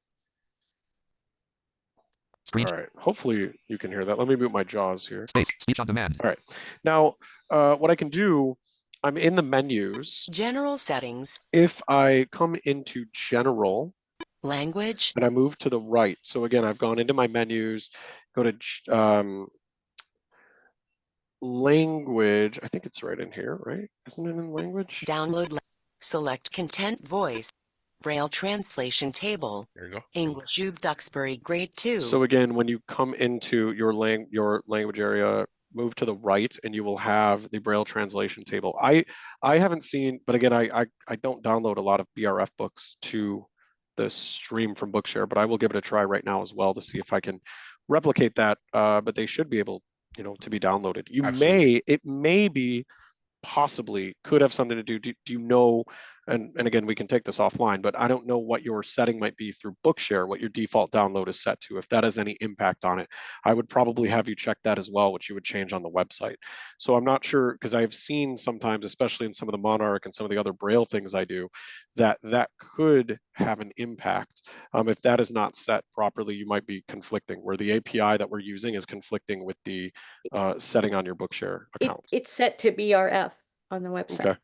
All right. Hopefully you can hear that. Let me mute my JAWS here.
Speech on demand.
All right. Now, what I can do, I'm in the menus.
General settings.
If I come into general.
Language.
And I move to the right. So again, I've gone into my menus, go to language. I think it's right in here, right? Isn't it in language?
Download. Select content voice. Braille translation table.
There you go.
English Ube Duxbury grade 2.
So again, when you come into your language area, move to the right and you will have the Braille translation table. I haven't seen, but again, I don't download a lot of BRF books to the stream from Bookshare, but I will give it a try right now as well to see if I can replicate that. But they should be able, to be downloaded. It may be possibly could have something to do. Do you know, and again, we can take this offline, but I don't know what your setting might be through Bookshare, what your default download is set to. If that has any impact on it, I would probably have you check that as well, which you would change on the website. So I'm not sure, because I've seen sometimes, especially in some of the Monarch and some of the other Braille things I do, that could have an impact. If that is not set properly, you might be conflicting, where the API that we're using is conflicting with the setting on your Bookshare account.
It's set to BRF on the website.
Okay,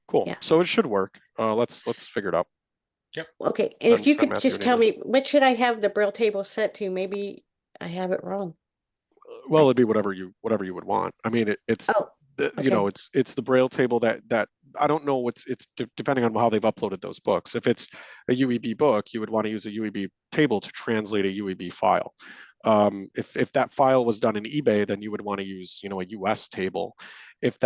cool.
Yeah.
So it should work. Let's figure it out.
Yep.
Okay, and if you could just tell me, what should I have the Braille table set to? Maybe I have it wrong.
Well, it'd be whatever you would want. I mean, it's it's the Braille table that I don't know it's depending on how they've uploaded those books. If it's a UEB book, you would want to use a UEB table to translate a UEB file. If that file was done in eBay, then you would want to use a US table. If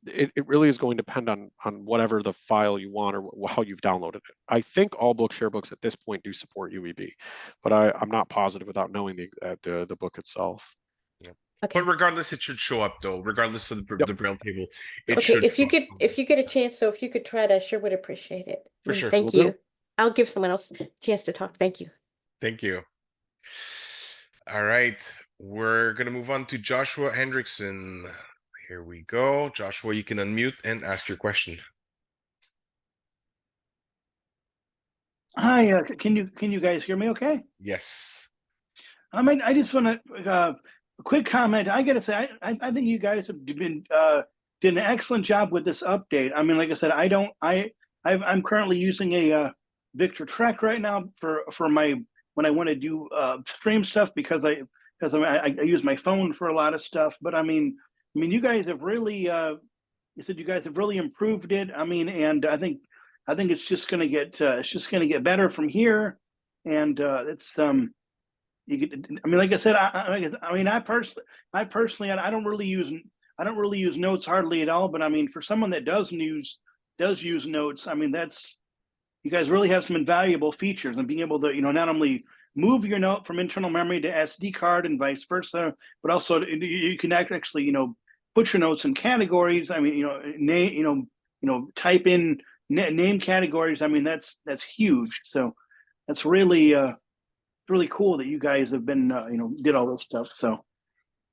it really is going to depend on whatever the file you want or how you've downloaded it. I think all Bookshare books at this point do support UEB, but I'm not positive without knowing the book itself.
Yeah. Okay. But regardless, it should show up though. Regardless of the Braille table, it
should.
If you
get a chance, so if you could try to, I sure would appreciate it.
For sure.
Thank you. I'll give someone else a chance to talk. Thank you.
Thank you. All right, we're gonna move on to Joshua Hendrickson. Here we go. Joshua, you can unmute and ask your question.
Hi, can you guys hear me okay?
Yes.
I just want to
quick comment. I gotta say, I think you guys have been did an excellent job with this update. I mean, like I said, I'm currently using a Victor Trek right now for my when I want to do stream stuff because I use my phone for a lot of stuff. But I mean, you guys have really you said you guys have really improved it. I mean, and I think it's just gonna get better from here. And it's you could, I mean, like I said, I personally, I don't really use notes hardly at all. But I mean, for someone that does use notes, I mean, that's you guys really have some invaluable features and being able to, not only move your note from internal memory to SD card and vice versa, but also you can actually, put your notes in categories. I mean, name, type in name categories. I mean, that's huge. So that's really cool that you guys have been did all this stuff. So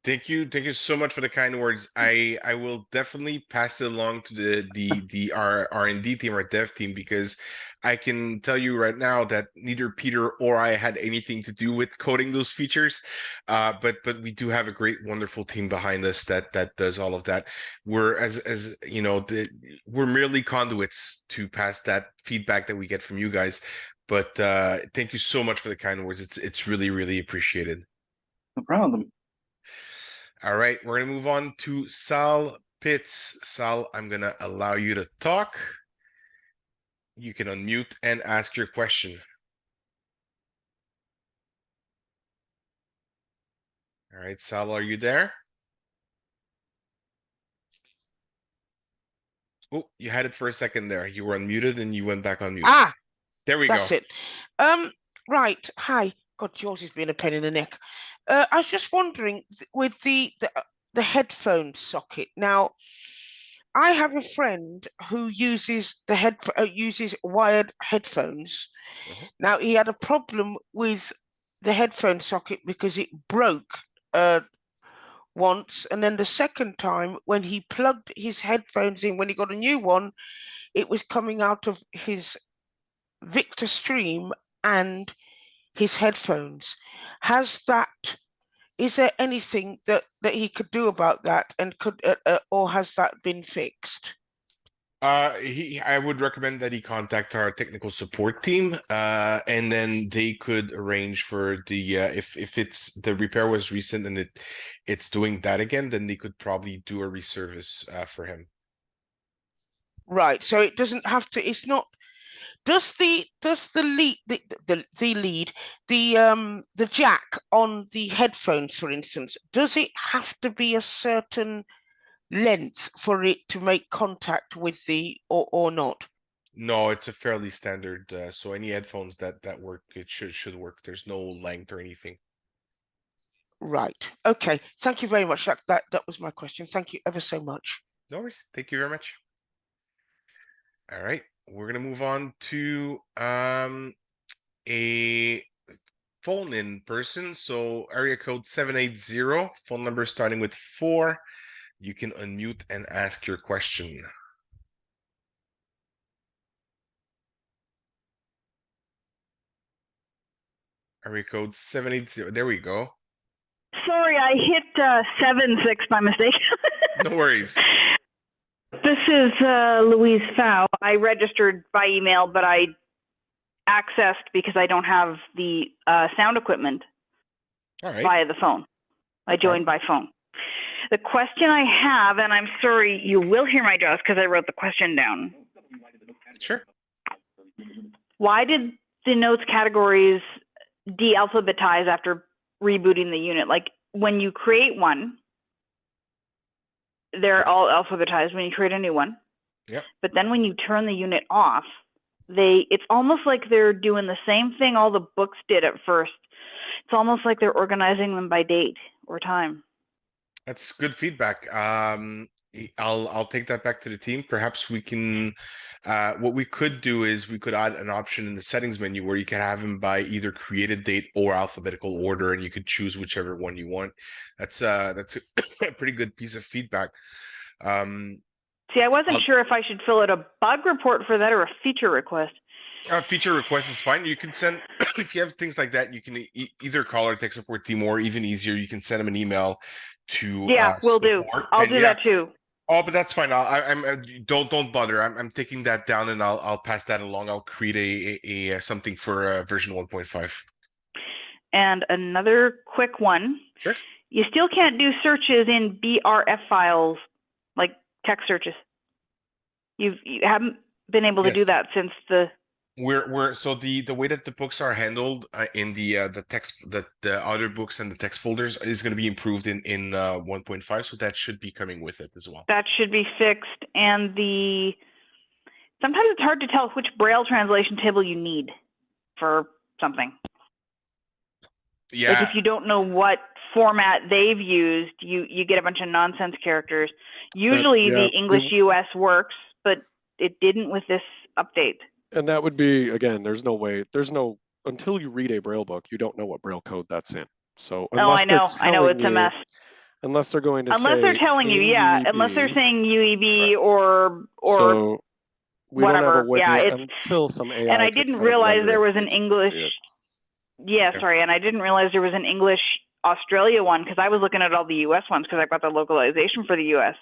thank you so much for the kind words. I will definitely pass it along to the R&D team, our dev team, because I can tell you right now that neither Peter or I had anything to do with coding those features, but we do have a great, wonderful team behind us that does all of that. We're as you know, we're merely conduits to pass that feedback that we get from you guys. But thank you so much for the kind words. It's really, really appreciated.
no problem.
All right, we're gonna move on to Sal Pitts. Sal, I'm gonna allow you to talk. You can unmute and ask your question. All right, Sal, are you there? Oh, you had it for a second there. You were unmuted and you went back on mute.
Ah,
there we
that's
go.
it. Right. Hi. God, yours has been a pain in the neck. I was just wondering with the headphone socket. Now, I have a friend who uses uses wired headphones. Now, he had a problem with the headphone socket because it broke once, and then the second time when he plugged his headphones in, when he got a new one, it was coming out of his Victor Stream and his headphones. Is there anything that he could do about that, and could or has that been fixed?
I would recommend that he contact our technical support team, and then they could arrange for the if it's the repair was recent and it's doing that again, then they could probably do a reservice for him.
Right. So it doesn't have to. It's not. Does the lead the jack on the headphones, for instance, does it have to be a certain length for it to make contact with the or not?
No, it's a fairly standard. So any headphones that work, it should work. There's no length or anything.
Right. Okay. Thank you very much. That was my question. Thank you ever so much.
No worries. Thank you very much. All right, we're gonna move on to a phone-in person. So area code 780, phone number starting with 4. You can unmute and ask your question. Area code 780. There we go.
Sorry, I hit 76 by mistake.
No worries.
This is Louise Fow. I registered by email, but I accessed because I don't have the sound equipment via the phone. I joined by phone. The question I have, and I'm sorry, you will hear my jaws because I wrote the question down.
Sure.
Why did the notes categories de-alphabetize after rebooting the unit? Like when you create one, they're all alphabetized when you create a new one.
Yep.
But then when you turn the unit off, it's almost like they're doing the same thing all the books did at first. It's almost like they're organizing them by date or time.
That's good feedback. I'll take that back to the team. Perhaps we can what we could do is we could add an option in the settings menu where you can have them by either created date or alphabetical order, and you could choose whichever one you want. That's a pretty good piece of feedback.
See, I wasn't sure if I should fill out a bug report for that or a feature request.
Feature request is fine. You can send if you have things like that. You can either call our tech support team, or even easier, you can send them an email to
Yeah, will do. I'll do that too.
Oh, but that's fine. Don't bother. I'm taking that down, and I'll pass that along. I'll create a something for version 1.5.
And another quick one.
Sure.
You still can't do searches in BRF files, like text searches. You haven't been able to do that since the.
So the way that the books are handled in the text, the other books and the text folders is going to be improved in 1.5, so that should be coming with it as well.
That should be fixed, and sometimes it's hard to tell which Braille translation table you need for something.
Yeah.
Like if you don't know what format they've used, you get a bunch of nonsense characters. Usually the English US works, but it didn't with this update.
And that would be, again, until you read a Braille book, you don't know what Braille code that's in. So
I know it's a mess.
Unless they're going to
unless they're telling you,
UEB,
unless they're saying UEB or
so we
whatever.
Don't have a way until some AI.
And I didn't realize there was an English. And I didn't realize there was an English Australia one, because I was looking at all the US ones because I got the localization for the US.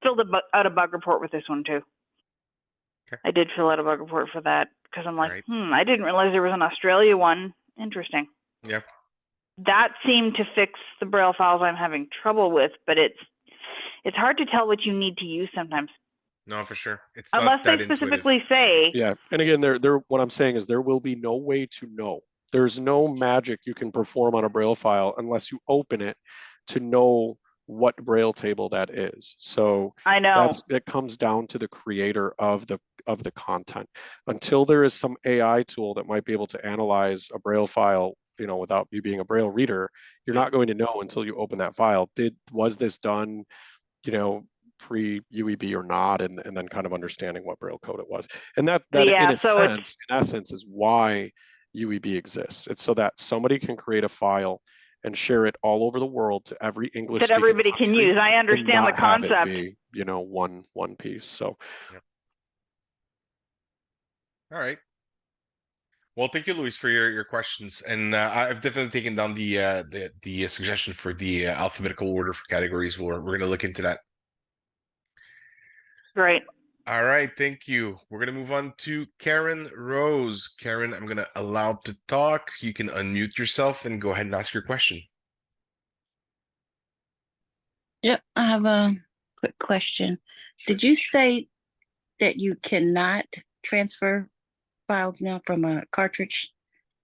Filled out a bug report with this one too. Okay. I did fill out a bug report for that because I'm like, I didn't realize there was an Australia one. Interesting.
Yeah.
That seemed to fix the Braille files I'm having trouble with, but it's hard to tell what you need to use sometimes.
No, for sure. It's
unless they specifically say.
Yeah, and again, what I'm saying is there will be no way to know. There's no magic you can perform on a Braille file unless you open it to know what Braille table that is. So
I know
it comes down to the creator of the content. Until there is some AI tool that might be able to analyze a Braille file, without you being a Braille reader, you're not going to know until you open that file. Was this done, pre-UEB or not, and then kind of understanding what Braille code it was. And that in essence is why UEB exists. It's so that somebody can create a file and share it all over the world to every English
that everybody can use. I understand the concept.
Have it be, one piece. So.
Yep. All right. Well, thank you, Luis, for your questions, and I've definitely taken down the suggestion for the alphabetical order for categories. We're going to look into that.
Great.
All right, thank you. We're going to move on to Karen Rose. Karen, I'm going to allow to talk. You can unmute yourself and go ahead and ask your question.
Yep, I have a quick question. Sure. Did you say that you cannot transfer files now from a cartridge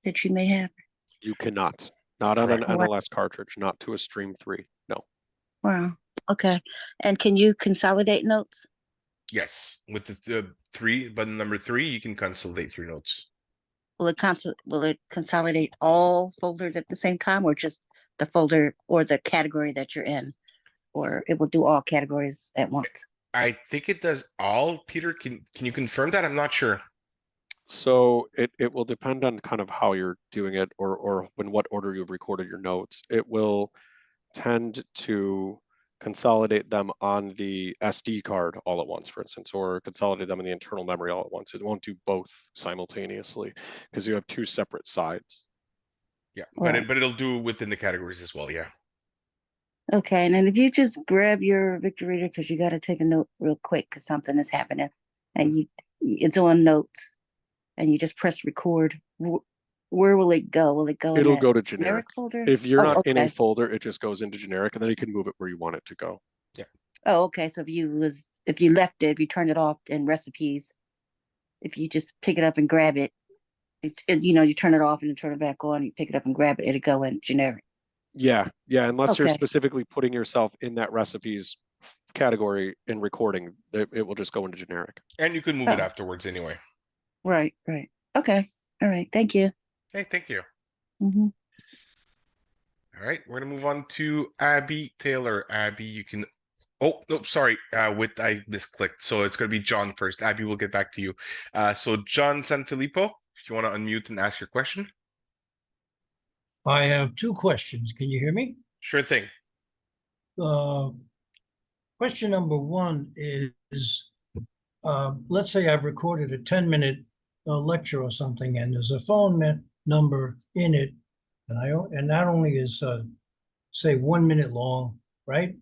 that you may have?
You cannot. Not on an NLS cartridge, not to a Stream 3. No.
Wow. Okay. And can you consolidate notes?
Yes. With the button number 3, you can consolidate your notes.
Will it consolidate all folders at the same time, or just the folder or the category that you're in? Or it will do all categories at once?
I think it does all. Peter, can you confirm that? I'm not sure.
So it will depend on kind of how you're doing it, or in what order you've recorded your notes. It will tend to consolidate them on the SD card all at once, for instance, or consolidate them in the internal memory all at once. It won't do both simultaneously because you have two separate sides.
Yeah, but it'll do within the categories as well. Yeah.
Okay, and then if you just grab your Victor Reader, because you got to take a note real quick because something is happening, and it's on notes, and you just press record. Where will it go? Will it go?
It'll go to generic
folder.
If you're not in a folder, it just goes into generic, and then you can move it where you want it to go.
Yeah.
Oh, okay. So if you left it, if you turned it off in recipes, if you just pick it up and grab it, you turn it off and then turn it back on. You pick it up and grab it. It'll go in generic.
Yeah. Unless you're specifically putting yourself in that recipes category in recording, it will just go into generic.
And you can move it afterwards anyway.
Right. Okay. All right. Thank you.
Hey, thank you.
Mm-hmm.
All right, we're gonna move on to Abby Taylor. Abby, you can. Oh no, sorry. I misclicked. So it's gonna be John first. Abby, we'll get back to you. So John Sanfilippo, if you want to unmute and ask your question.
I have 2 questions. Can you hear me?
Sure thing.
Question number 1 is, let's say I've recorded a 10-minute lecture or something, and there's a phone number in it, and that only is say 1 minute long, right?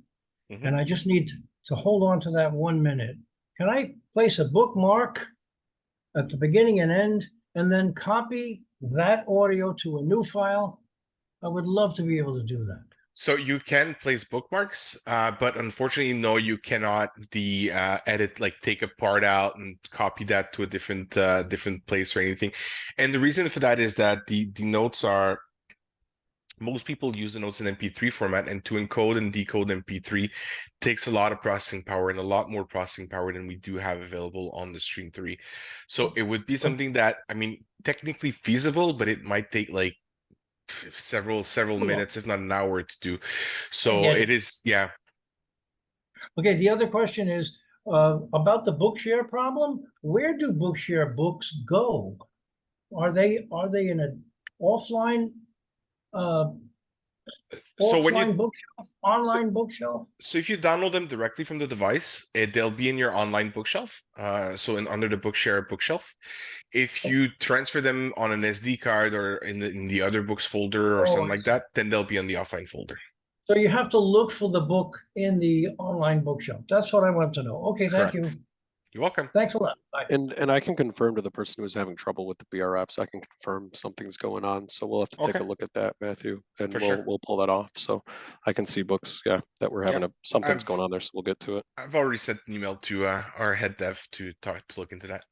Mm-hmm.
And I just need to hold on to that 1 minute. Can I place a bookmark at the beginning and end, and then copy that audio to a new file? I would love to be able to do that.
So you can place bookmarks, but unfortunately, no, you cannot edit, like take a part out and copy that to a different place or anything. And the reason for that is that the notes are, most people use the notes in MP3 format, and to encode and decode MP3 takes a lot of processing power, and a lot more processing power than we do have available on the Stream 3. So it would be something that, I mean, technically feasible, but it might take like several minutes, if not an hour to do. So it is, yeah.
Okay, the other question is about the Bookshare problem. Where do Bookshare books go? Are they in an offline bookshelf, online bookshelf?
So if you download them directly from the device, they'll be in your online bookshelf. So under the Bookshare bookshelf. If you transfer them on an SD card or in the other books folder or something like that, then they'll be on the offline folder.
So you have to look for the book in the online bookshelf. That's what I want to know. Okay, thank you.
You're welcome.
Thanks a lot. Bye.
And I can confirm to the person who's having trouble with the BR apps, I can confirm something's going on. So we'll have to take a look at that, Matthew, and we'll pull that off. So I can see books, that we're having something's going on there. So we'll get to it.
I've already sent an email to our head dev to look into that.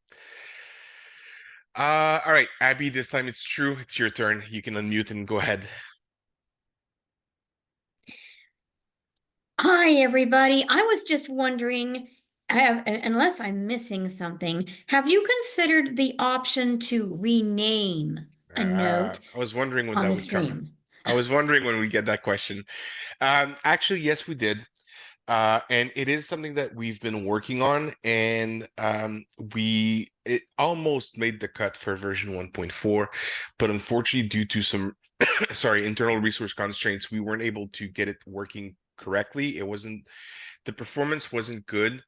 All right, Abby, this time it's true. It's your turn. You can unmute and go ahead.
Hi, everybody. I was just wondering, unless I'm missing something, have you considered the option to rename a note
I was wondering when
on
that
the
would
stream?
come. I was wondering when we get that question. Actually, yes, we did. And it is something that we've been working on, and it almost made the cut for version 1.4, but unfortunately, due to some internal resource constraints, we weren't able to get it working correctly. The performance wasn't good,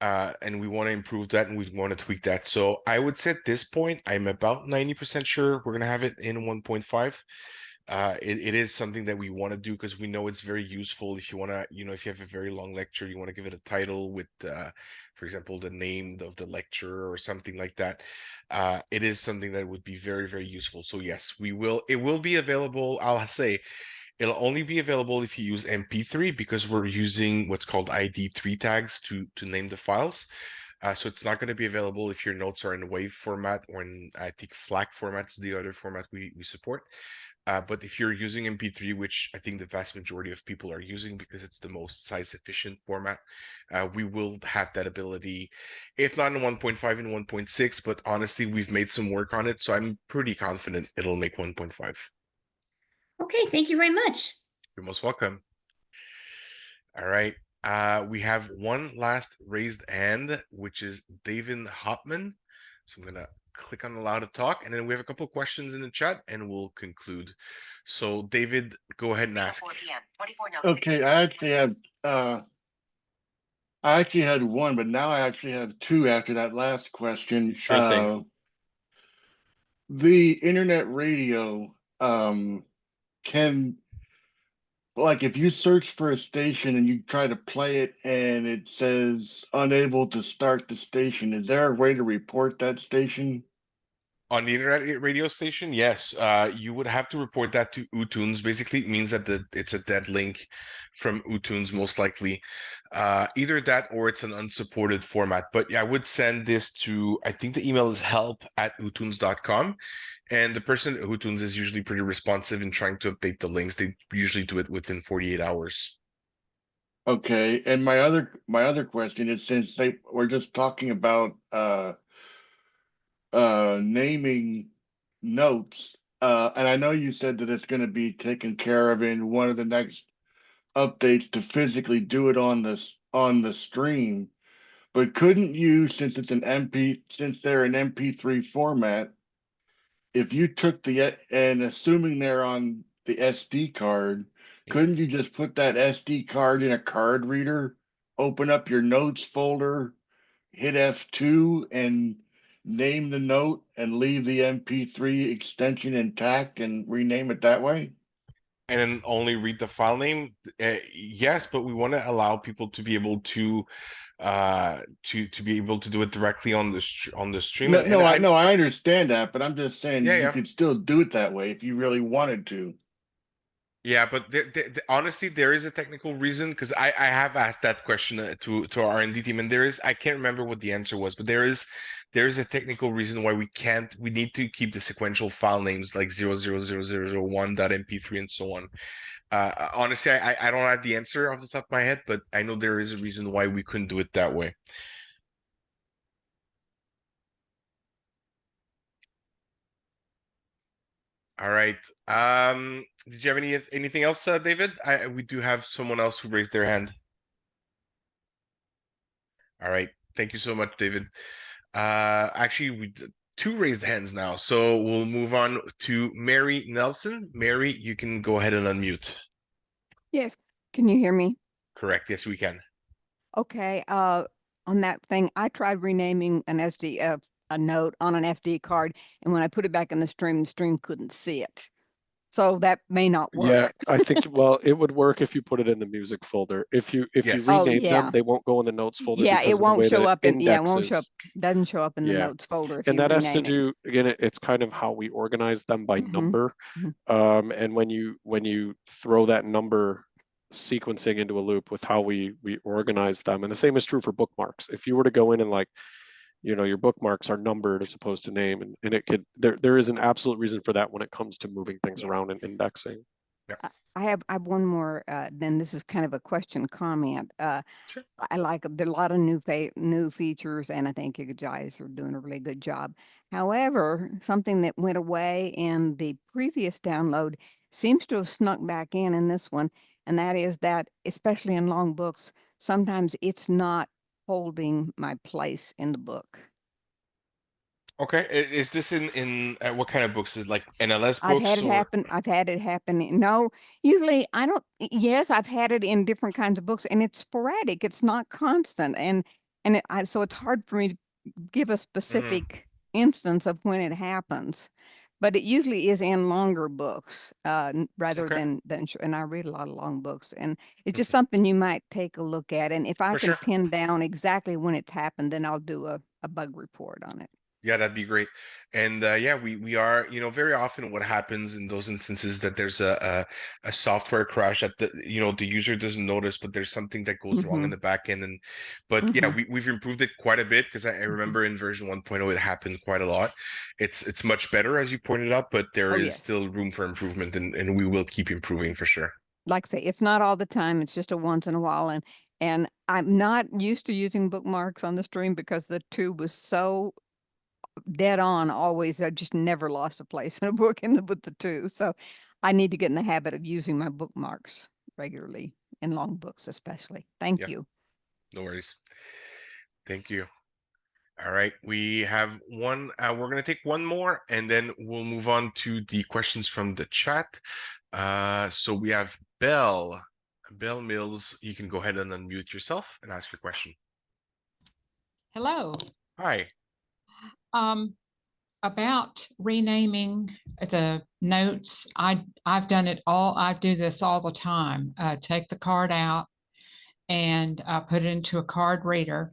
and we want to improve that, and we want to tweak that. So I would say at this point, I'm about 90% sure we're gonna have it in 1.5. It is something that we want to do because we know it's very useful if you want to, if you have a very long lecture, you want to give it a title with, for example, the name of the lecture or something like that. It is something that would be very, very useful. So yes, it will be available. I'll say it'll only be available if you use MP3 because we're using what's called ID3 tags to name the files. So it's not going to be available if your notes are in WAV format or in, I think, FLAC format's the other format we support. But if you're using MP3, which I think the vast majority of people are using because it's the most size efficient format, we will have that ability, if not in 1.5, in 1.6. But honestly, we've made some work on it, so I'm pretty confident it'll make 1.5.
Okay, thank you very much.
You're most welcome. All right. We have one last raised hand, which is David Hopman. So I'm going to click on allow to talk, and then we have a couple of questions in the chat, and we'll conclude. So David, go ahead and ask.
Okay, I actually had one, but now I actually have two after that last question.
Sure thing.
The internet radio can, like, if you search for a station and you try to play it and it says unable to start the station, is there a way to report that station?
On the internet radio station, yes, you would have to report that to uTunes. Basically, it means that it's a dead link from uTunes, most likely. Either that or it's an unsupported format. But yeah, I would send this to, I think the email is help@utunes.com. And the person at uTunes is usually pretty responsive in trying to update the links. They usually do it within 48 hours.
Okay, and my other question is, since we're just talking about naming notes, and I know you said that it's going to be taken care of in one of the next updates to physically do it on the stream, but couldn't you, since they're an MP3 format, if you took and assuming they're on the SD card, couldn't you just put that SD card in a card reader, open up your notes folder, hit F2, and name the note and leave the MP3 extension intact and rename it that way?
And then only read the file name? Yes, but we want to allow people to be able to be able to do it directly on the stream.
No, I understand that, but I'm just saying
Yeah,
you
yeah.
could still do it that way if you really wanted to.
Yeah, but honestly, there is a technical reason, because I have asked that question to our R&D team, and I can't remember what the answer was, but there is a technical reason why we need to keep the sequential file names like 00001.mp3 and so on. Honestly, I don't have the answer off the top of my head, but I know there is a reason why we couldn't do it that way. All right. Did you have anything else, David? We do have someone else who raised their hand. All right. Thank you so much, David. Actually, we did 2 raised hands now, so we'll move on to Mary Nelson. Mary, you can go ahead and unmute.
Yes. Can you hear me?
Correct. Yes, we can.
Okay. On that thing, I tried renaming an a note on an SD card, and when I put it back in the stream couldn't see it. So that may not work.
Yeah, I think, well, it would work if you put it in the music folder. If you rename them, they won't go in the notes folder.
Yeah,
because
it won't
show
up in. Yeah, it won't
indexes.
show up. Doesn't show up in the notes folder if
and
you
that has to
rename
do again. It's kind of how we organize them by number. And when you throw that number sequencing into a loop with how we organize them, and the same is true for bookmarks. If you were to go in and your bookmarks are numbered as opposed to name, and it could there is an absolute reason for that when it comes to moving things around and indexing.
I have one more. Then this is kind of a question comment.
Sure.
I like there are a lot of new features, and I think you guys are doing a really good job. However, something that went away in the previous download seems to have snuck back in this one, and that is that, especially in long books, sometimes it's not holding my place in the book.
Okay, is this in what kind of books? Is it like NLS books?
I've had it happen. I've had it happen. No, usually I don't. Yes, I've had it in different kinds of books, and it's sporadic. It's not constant, so it's hard for me to give a specific instance of when it happens. But it usually is in longer books, rather than. And I read a lot of long books, and it's just something you might take a look at. And if I can pin down exactly when it's happened, then I'll do a bug report on it.
Yeah, that'd be great. And yeah, we are, very often what happens in those instances that there's a software crash that the user doesn't notice, but there's something that goes wrong in the back end. But yeah, we've improved it quite a bit, because I remember in version 1.0 it happened quite a lot. It's much better, as you pointed out, but there is still room for improvement, and we will keep improving for sure.
Like I say, it's not all the time. It's just a once in a while, and I'm not used to using bookmarks on the stream because the tube was so dead on always. I just never lost a place in a book with the 2. So I need to get in the habit of using my bookmarks regularly in long books, especially. Thank you.
No worries. Thank you. All right, we have one. We're going to take one more, and then we'll move on to the questions from the chat. So we have Belle Mills. You can go ahead and unmute yourself and ask your question.
Hello.
Hi.
About renaming the notes, I've done it all. I do this all the time. Take the card out and put it into a card reader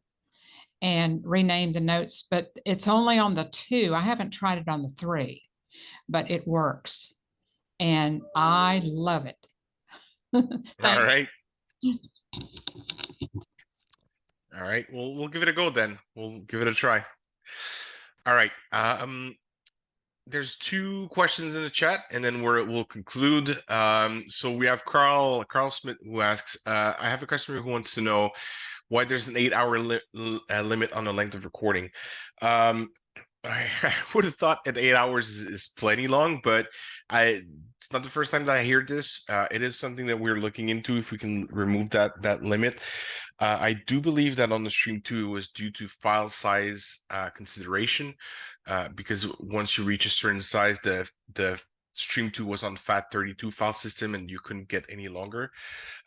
and rename the notes, but it's only on the 2. I haven't tried it on the 3, but it works, and I love it.
All right. All right. We'll give it a go then. We'll give it a try. All right. There's 2 questions in the chat, and then we'll conclude. So we have Carl Smith, who asks, I have a customer who wants to know why there's an 8-hour limit on the length of recording. I would have thought that 8 hours is plenty long, but it's not the first time that I hear this. It is something that we're looking into, if we can remove that limit. I do believe that on the stream too, it was due to file size consideration, because once you reach a certain size, the Stream 2 was on FAT32 file system and you couldn't get any longer.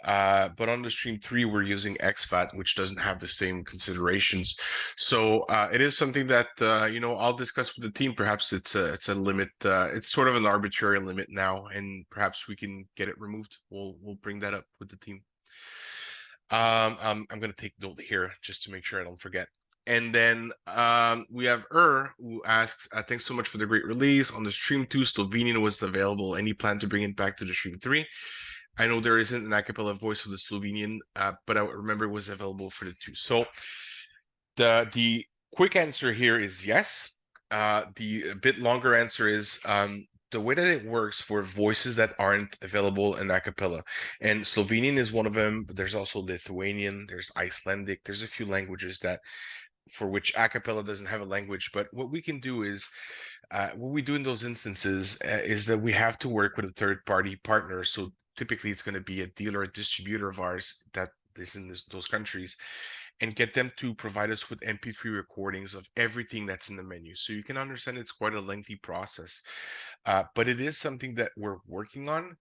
But on the Stream 3, we're using exFAT, which doesn't have the same considerations. So it is something that I'll discuss with the team. Perhaps it's a limit. It's sort of an arbitrary limit now, and perhaps we can get it removed. We'll bring that up with the team. I'm gonna take note here just to make sure I don't forget. And then we have who asks, thanks so much for the great release. On the Stream 2, Slovenian was available. Any plan to bring it back to the Stream 3? I know there isn't an a cappella voice for the Slovenian, but I remember it was available for the 2. So the quick answer here is yes. The bit longer answer is the way that it works for voices that aren't available in a cappella, and Slovenian is one of them, but there's also Lithuanian, there's Icelandic, there's a few languages that for which a cappella doesn't have a language. But what we can do is what we do in those instances is that we have to work with a third-party partner. So typically it's going to be a dealer, a distributor of ours that is in those countries, and get them to provide us with MP3 recordings of everything that's in the menu. So you can understand it's quite a lengthy process, but it is something that we're working on.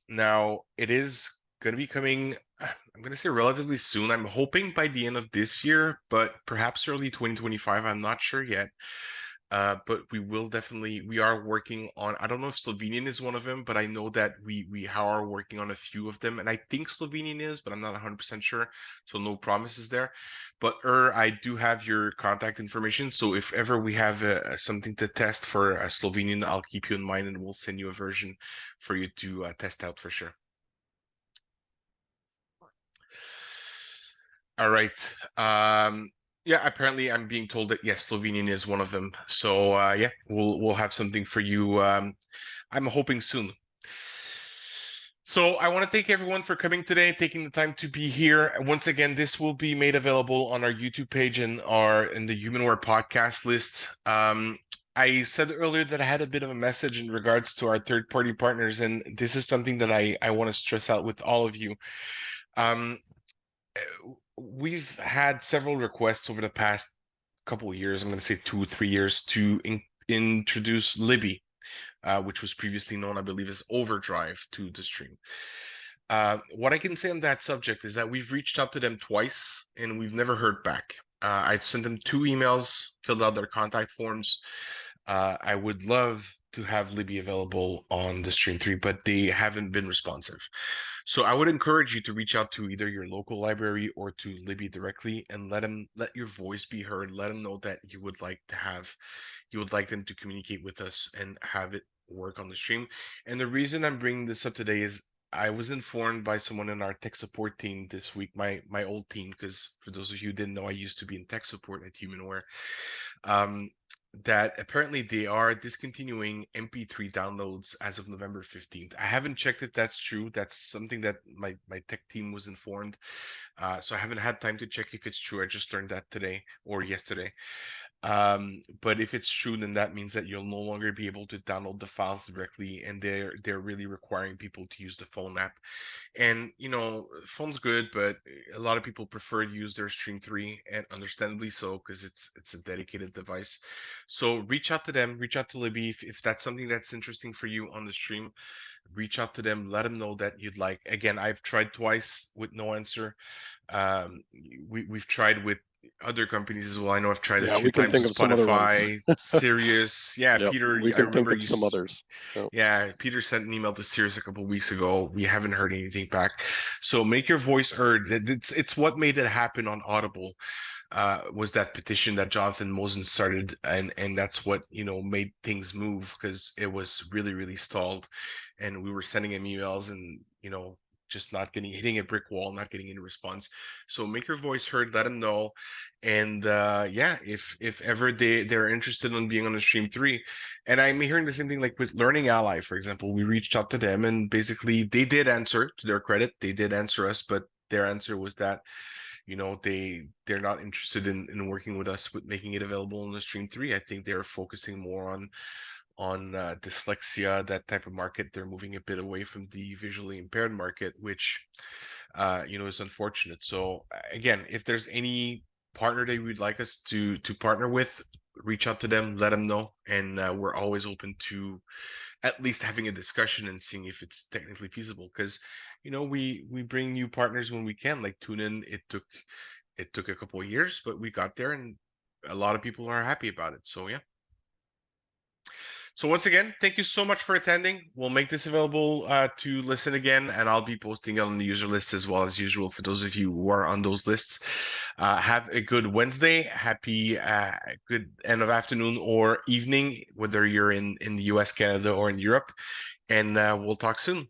Now, it is going to be coming, I'm going to say relatively soon. I'm hoping by the end of this year, but perhaps early 2025. I'm not sure yet. But we are working on, I don't know if Slovenian is one of them, but I know that we are working on a few of them. And I think Slovenian is, but I'm not 100% sure. So no promises there. But I do have your contact information. So if ever we have something to test for Slovenian, I'll keep you in mind and we'll send you a version for you to test out for sure. All right. Yeah, apparently I'm being told that yes, Slovenian is one of them. So yeah, we'll have something for you. I'm hoping soon. So I want to thank everyone for coming today, taking the time to be here. Once again, this will be made available on our YouTube page and in the Humanware podcast list. I said earlier that I had a bit of a message in regards to our third-party partners, and this is something that I want to stress out with all of you. We've had several requests over the past couple of years, I'm going to say 2 or 3 years, to introduce Libby, which was previously known, I believe, as Overdrive to the stream. What I can say on that subject is that we've reached out to them twice and we've never heard back. I've sent them 2 emails, filled out their contact forms. I would love to have Libby available on the Stream 3, but they haven't been responsive. So I would encourage you to reach out to either your local library or to Libby directly and let your voice be heard. Let them know that you would like them to communicate with us and have it work on the stream. And the reason I'm bringing this up today is I was informed by someone in our tech support team this week, my old team, because for those of you who didn't know, I used to be in tech support at Humanware. That apparently they are discontinuing MP3 downloads as of November 15th. I haven't checked if that's true. That's something that my tech team was informed. So I haven't had time to check if it's true. I just learned that today or yesterday. But if it's true, then that means that you'll no longer be able to download the files directly, and they're really requiring people to use the phone app. And phone's good, but a lot of people prefer to use their Stream 3, and understandably so, because it's a dedicated device. So reach out to them, reach out to Libby if that's something that's interesting for you on the stream. Reach out to them, let them know that you'd like. Again, I've tried twice with no answer. We've tried with other companies as well. I know I've tried a few
we can
times
think
with
of some other ones.
Spotify, Sirius. Yeah,
Yep,
Peter,
we
I
can think
remember
of some others. Yep.
Yeah, Peter sent an email to Sirius a couple of weeks ago. We haven't heard anything back. So make your voice heard. It's what made it happen on Audible. Was that petition that Jonathan Mosen started, and that's what made things move, because it was really, really stalled, and we were sending him emails and just not hitting a brick wall, not getting any response. So make your voice heard, let them know. And yeah, if ever they're interested in being on the Stream 3. And I'm hearing the same thing like with Learning Ally, for example. We reached out to them and basically they did answer, to their credit, they did answer us, but their answer was that they're not interested in working with us with making it available on the Stream 3. I think they're focusing more on dyslexia, that type of market. They're moving a bit away from the visually impaired market, which is unfortunate. So again, if there's any partner that you'd like us to partner with, reach out to them, let them know, and we're always open to at least having a discussion and seeing if it's technically feasible. Because we bring new partners when we can. Like TuneIn, it took a couple of years, but we got there, and a lot of people are happy about it. So yeah. So once again, thank you so much for attending. We'll make this available to listen again, and I'll be posting it on the user list as well as usual for those of you who are on those lists. Have a good Wednesday. Happy good end of afternoon or evening, whether you're in the US, Canada, or in Europe. And we'll talk soon.